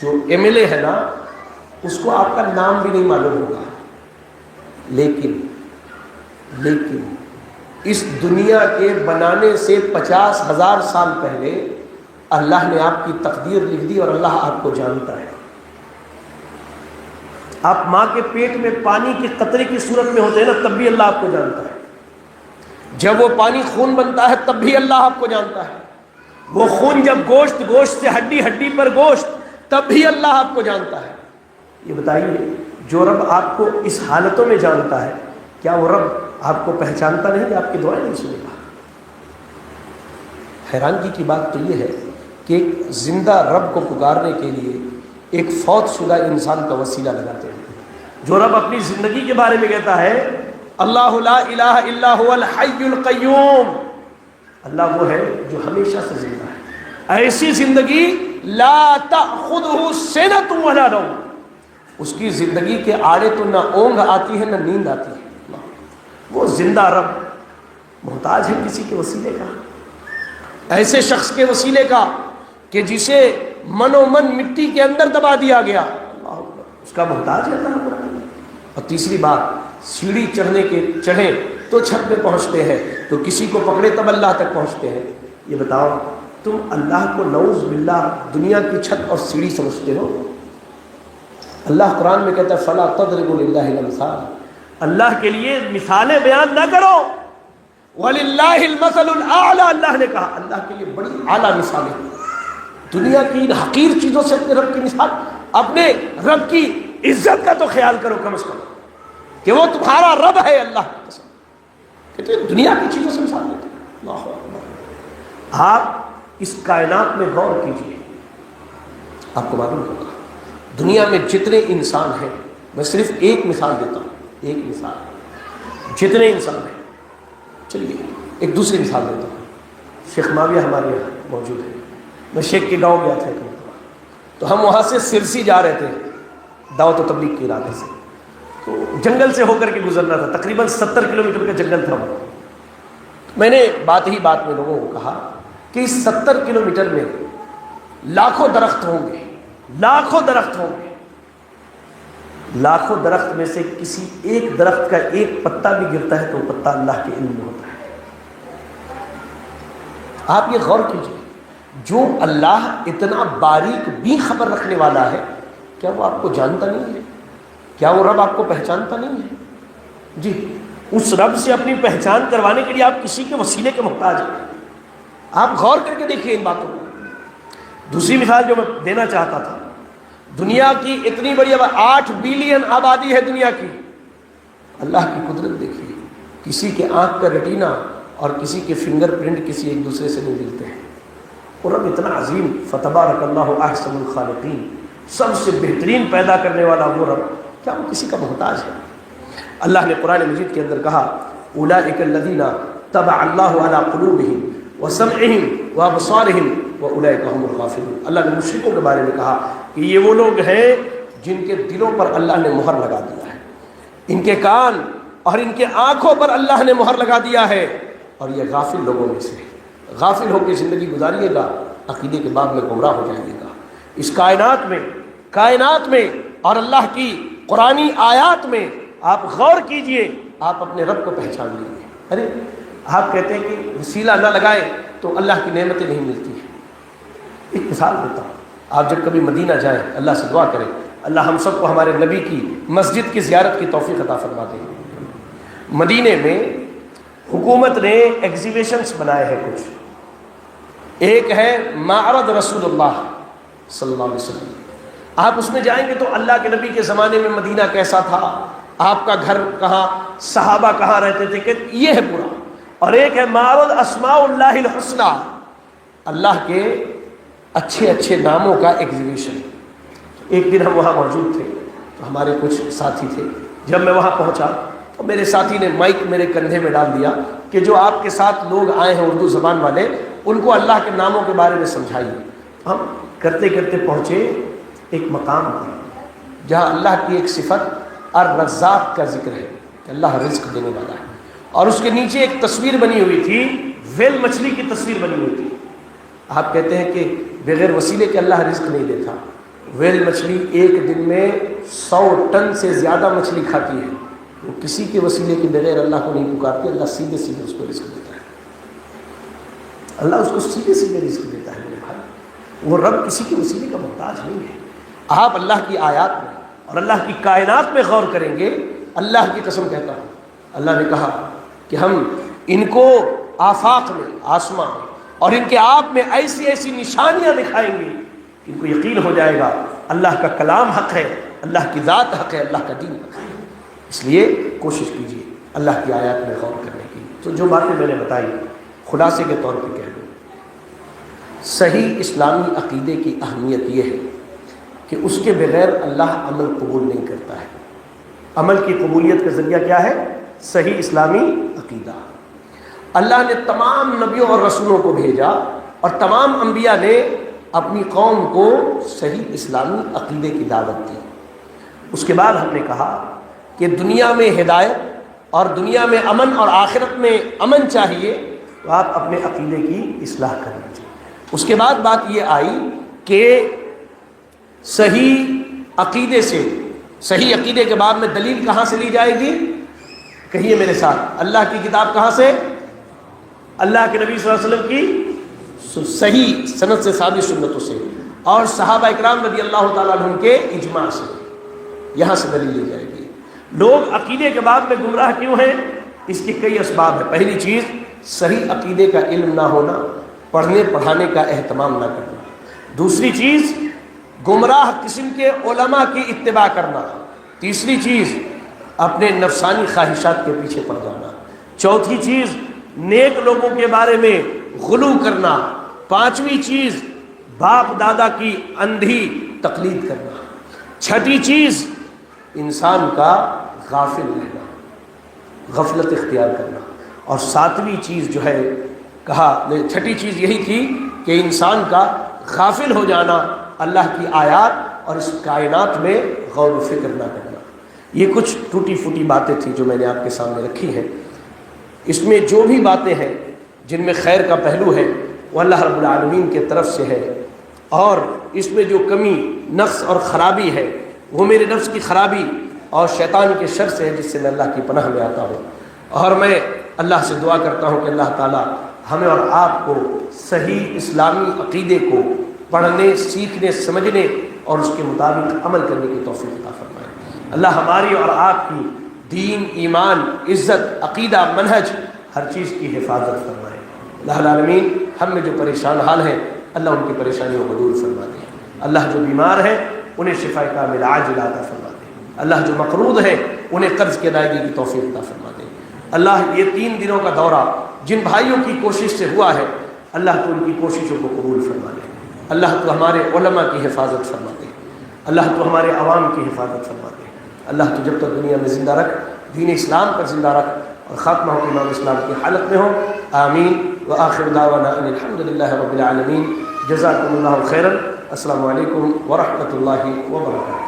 جو ایم ایل اے ہے نا اس کو آپ کا نام بھی نہیں معلوم ہوگا، لیکن اس دنیا کے بنانے سے 50,000 سال پہلے اللہ نے آپ کی تقدیر لکھ دی اور اللہ آپ کو جانتا ہے. آپ ماں کے پیٹ میں پانی کے قطرے کی صورت میں ہوتے ہیں نا تب بھی اللہ آپ کو جانتا ہے. جب وہ پانی خون بنتا ہے تب بھی اللہ آپ کو جانتا ہے. وہ خون جب گوشت سے ہڈی پر گوشت تب بھی اللہ آپ کو جانتا ہے. یہ بتائیے جو رب آپ کو اس حالتوں میں جانتا ہے کیا وہ رب آپ کو پہچانتا نہیں کہ آپ کی دعائیں نہیں سنے گا؟ حیرانگی کی بات تو یہ ہے کہ ایک زندہ رب کو پکارنے کے لیے ایک فوت شدہ انسان کا وسیلہ لگاتے ہیں. جو رب اپنی زندگی کے بارے میں کہتا ہے اللہ لا الہ الا هو الحی القیوم، اللہ وہ ہے جو ہمیشہ سے زندہ ہے. ایسی زندگی لا تأخذہ سنۃ ولا نوم، اس کی زندگی کے آڑے تو نہ اونگ آتی ہے نہ نیند آتی ہے. وہ زندہ رب محتاج ہے کسی کے وسیلے کا، ایسے شخص کے وسیلے کا کہ جسے من و من مٹی کے اندر دبا دیا گیا، اللہ اکبر، اس کا محتاج ہے اللہ تعالیٰ. اور تیسری بات، سیڑھی چڑھیں تو چھت پہ پہنچتے ہیں، تو کسی کو پکڑے تب اللہ تک پہنچتے ہیں. یہ بتاؤ تم اللہ کو نعوذ باللہ دنیا کی چھت اور سیڑھی سمجھتے ہو؟ اللہ قرآن میں کہتا ہے فلا تضربوا للہ الامثال، اللہ کے لیے مثالیں بیان نہ کرو. وَلِلَّهِ الْمَثَلُ الْأَعْلَى، اللہ نے کہا اللہ کے لیے بڑی اعلیٰ مثالیں. دنیا کی ان حقیر چیزوں سے اپنے رب کی مثال، اپنے رب کی عزت کا تو خیال کرو کم از کم کہ وہ تمہارا رب ہے. اللہ کی قسم کہتے ہیں دنیا کی چیزوں سے مثال دیتے ہیں. اللہ اکبر. آپ اس کائنات میں غور کیجیے، آپ کو معلوم ہوگا دنیا میں جتنے انسان ہیں، میں صرف ایک مثال دیتا ہوں، ایک مثال، جتنے انسان ہیں. چلیے ایک دوسری مثال دیتا ہوں. شیخ معاویہ ہمارے یہاں موجود ہے. میں شیخ کے گاؤں گیا تھا ایک مرتبہ، تو ہم وہاں سے سرسی جا رہے تھے دعوت و تبلیغ کے ارادے سے. تو جنگل سے ہو کر کے گزرنا تھا، تقریباً 70 کلومیٹر کا جنگل تھا وہ. میں نے بات میں لوگوں کو کہا کہ اس 70 کلومیٹر میں لاکھوں درخت ہوں گے، لاکھوں درخت ہوں گے. لاکھوں درخت میں سے کسی ایک درخت کا ایک پتا بھی گرتا ہے تو وہ پتا اللہ کے علم میں ہوتا ہے. آپ یہ غور کیجئے، جو اللہ اتنا باریک بھی خبر رکھنے والا ہے، کیا وہ آپ کو جانتا نہیں ہے؟ کیا وہ رب آپ کو پہچانتا نہیں ہے؟ جی، اس رب سے اپنی پہچان کروانے کے لیے آپ کسی کے وسیلے کے محتاج ہیں. آپ غور کر کے دیکھیے ان باتوں کو. دوسری مثال جو میں دینا چاہتا تھا، دنیا کی اتنی بڑی 8 بلین آبادی ہے دنیا کی. اللہ کی قدرت دیکھیے، کسی کے آنکھ کا ریٹینا اور کسی کے فنگر پرنٹ کسی ایک دوسرے سے نہیں ملتے ہیں. اور رب اتنا عظیم، فتبارک اللہ احسن الخالقین، سب سے بہترین پیدا کرنے والا وہ رب، کیا وہ کسی کا محتاج ہے؟ اللہ نے قرآن مجید کے اندر کہا اولئک الذین طبع اللہ علی قلوبہم وسمعہم وابصارہم واولئک هم الغافلون۔ اللہ نے مشرکوں کے بارے میں کہا کہ یہ وہ لوگ ہیں جن کے دلوں پر اللہ نے مہر لگا دیا ہے، ان کے کان اور ان کے آنکھوں پر اللہ نے مہر لگا دیا ہے، اور یہ غافل لوگوں میں سے غافل ہو کے زندگی گزاریے گا، عقیدے کے باب میں گمراہ ہو جائیے گا۔ اس کائنات میں اور اللہ کی قرآنی آیات میں آپ غور کیجئے، آپ اپنے رب کو پہچان لیجیے۔ ارے آپ کہتے ہیں کہ وسیلہ نہ لگائے تو اللہ کی نعمتیں نہیں ملتی ہیں۔ ایک مثال دیتا ہوں، آپ جب کبھی مدینہ جائیں اللہ سے دعا کریں اللہ ہم سب کو ہمارے نبی کی مسجد کی زیارت کی توفیق عطا فرما دے۔ مدینے میں حکومت نے ایگزیبیشنز بنائے ہیں کچھ، ایک ہے معرض رسول اللہ صلی اللہ علیہ وسلم، آپ اس میں جائیں گے تو اللہ کے نبی کے زمانے میں مدینہ کیسا تھا، آپ کا گھر کہاں، صحابہ کہاں رہتے تھے، کہ یہ ہے پورا۔ اور ایک ہے معرض اسماء اللہ الحسنی، اللہ کے اچھے اچھے ناموں کا ایگزیبیشن۔ ایک دن ہم وہاں موجود تھے تو ہمارے کچھ ساتھی تھے، جب میں وہاں پہنچا تو میرے ساتھی نے مائک میرے کندھے میں ڈال دیا کہ جو آپ کے ساتھ لوگ آئے ہیں اردو زبان والے، ان کو اللہ کے ناموں کے بارے میں سمجھائیے۔ ہم کرتے کرتے پہنچے ایک مقام پر جہاں اللہ کی ایک صفت الرزاق کا ذکر ہے کہ اللہ رزق دینے والا ہے، اور اس کے نیچے ایک تصویر بنی ہوئی تھی، ویل مچھلی کی تصویر بنی ہوئی تھی۔ آپ کہتے ہیں کہ بغیر وسیلے کے اللہ رزق نہیں دیتا، ویل مچھلی ایک دن میں 100 ٹن سے زیادہ مچھلی کھاتی ہے، وہ کسی کے وسیلے کے بغیر اللہ کو نہیں پکارتی، اللہ سیدھے سیدھے اس کو رزق دیتا ہے، اللہ اس کو سیدھے سیدھے رزق دیتا ہے میرے بھائی۔ وہ رب کسی کے وسیلے کا محتاج نہیں ہے۔ آپ اللہ کی آیات میں اور اللہ کی کائنات میں غور کریں گے، اللہ کی قسم کہتا ہوں، اللہ نے کہا کہ ہم ان کو آفاق میں، آسمان میں اور ان کے آپ میں ایسی ایسی نشانیاں دکھائیں گے کہ ان کو یقین ہو جائے گا اللہ کا کلام حق ہے، اللہ کی ذات حق ہے، اللہ کا دین حق ہے۔ اس لیے کوشش کیجیے اللہ کی آیات میں غور کرنے کی۔ تو جو باتیں میں نے بتائی خلاصے کے طور پہ کہہ دوں، صحیح اسلامی عقیدے کی اہمیت یہ ہے کہ اس کے بغیر اللہ عمل قبول نہیں کرتا ہے۔ عمل کی قبولیت کا ذریعہ کیا ہے؟ صحیح اسلامی عقیدہ۔ اللہ نے تمام نبیوں اور رسولوں کو بھیجا اور تمام انبیاء نے اپنی قوم کو صحیح اسلامی عقیدے کی دعوت دی۔ اس کے بعد ہم نے کہا کہ دنیا میں ہدایت اور دنیا میں امن اور آخرت میں امن چاہیے تو آپ اپنے عقیدے کی اصلاح کر لیجیے۔ اس کے بعد بات یہ آئی کہ صحیح عقیدے سے، صحیح عقیدے کے بعد میں دلیل کہاں سے لی جائے گی؟ کہیے میرے ساتھ، اللہ کی کتاب کہاں سے؟ اللہ کے نبی صلی اللہ علیہ وسلم کی صحیح سند سے ثابت سنتوں سے، اور صحابہ اکرام رضی اللہ تعالیٰ عنہ کے اجماع سے، یہاں سے دلیل لی جائے گی۔ لوگ عقیدے کے بعد میں گمراہ کیوں ہیں؟ اس کے کئی اسباب ہیں۔ پہلی چیز صحیح عقیدے کا علم نہ ہونا، پڑھنے پڑھانے کا اہتمام نہ کرنا۔ دوسری چیز گمراہ قسم کے علماء کی اتباع کرنا۔ تیسری چیز اپنے نفسانی خواہشات کے پیچھے پڑ جانا۔ چوتھی چیز نیک لوگوں کے بارے میں غلو کرنا۔ پانچویں چیز باپ دادا کی اندھی تقلید کرنا۔ چھٹی چیز انسان کا غافل رہنا، غفلت اختیار کرنا۔ اور ساتویں چیز جو ہے کہا، چھٹی چیز یہی تھی کہ انسان کا غافل ہو جانا، اللہ کی آیات اور اس کائنات میں غور و فکر نہ کرنا۔ یہ کچھ ٹوٹی پھوٹی باتیں تھیں جو میں نے آپ کے سامنے رکھی ہیں۔ اس میں جو بھی باتیں ہیں جن میں خیر کا پہلو ہے وہ اللہ رب العالمین کے طرف سے ہے، اور اس میں جو کمی، نقص اور خرابی ہے وہ میرے نفس کی خرابی اور شیطان کے شر سے ہے، جس سے میں اللہ کی پناہ میں آتا ہوں۔ اور میں اللہ سے دعا کرتا ہوں کہ اللہ تعالیٰ ہمیں اور آپ کو صحیح اسلامی عقیدے کو پڑھنے، سیکھنے، سمجھنے اور اس کے مطابق عمل کرنے کی توفیق عطا فرمائے۔ اللہ ہماری اور آپ کی دین، ایمان، عزت، عقیدہ، منہج، ہر چیز کی حفاظت فرمائے۔ اللہ العالمین ہم میں جو پریشان حال ہیں اللہ ان کی پریشانیوں کو دور فرما دے۔ اللہ جو بیمار ہیں انہیں شفا کامل عاجل عطا فرما دے۔ اللہ جو مقروض ہیں انہیں قرض کی ادائیگی کی توفیق عطا فرما دے۔ اللہ یہ 3 دنوں کا دورہ جن بھائیوں کی کوشش سے ہوا ہے اللہ تو ان کی کوششوں کو قبول فرما دے۔ اللہ تو ہمارے علماء کی حفاظت فرما دے۔ اللہ تو ہمارے عوام کی حفاظت فرما دے۔ اللہ تو جب تک دنیا میں زندہ رکھ، دین اسلام پر زندہ رکھ، اور خاتمہ امام اسلام کی حالت میں ہو. آمین. وآخر دعوانا ان الحمد للہ رب العالمین. جزاکم اللہ خیرا. السلام علیکم ورحمۃ اللہ وبرکاتہ.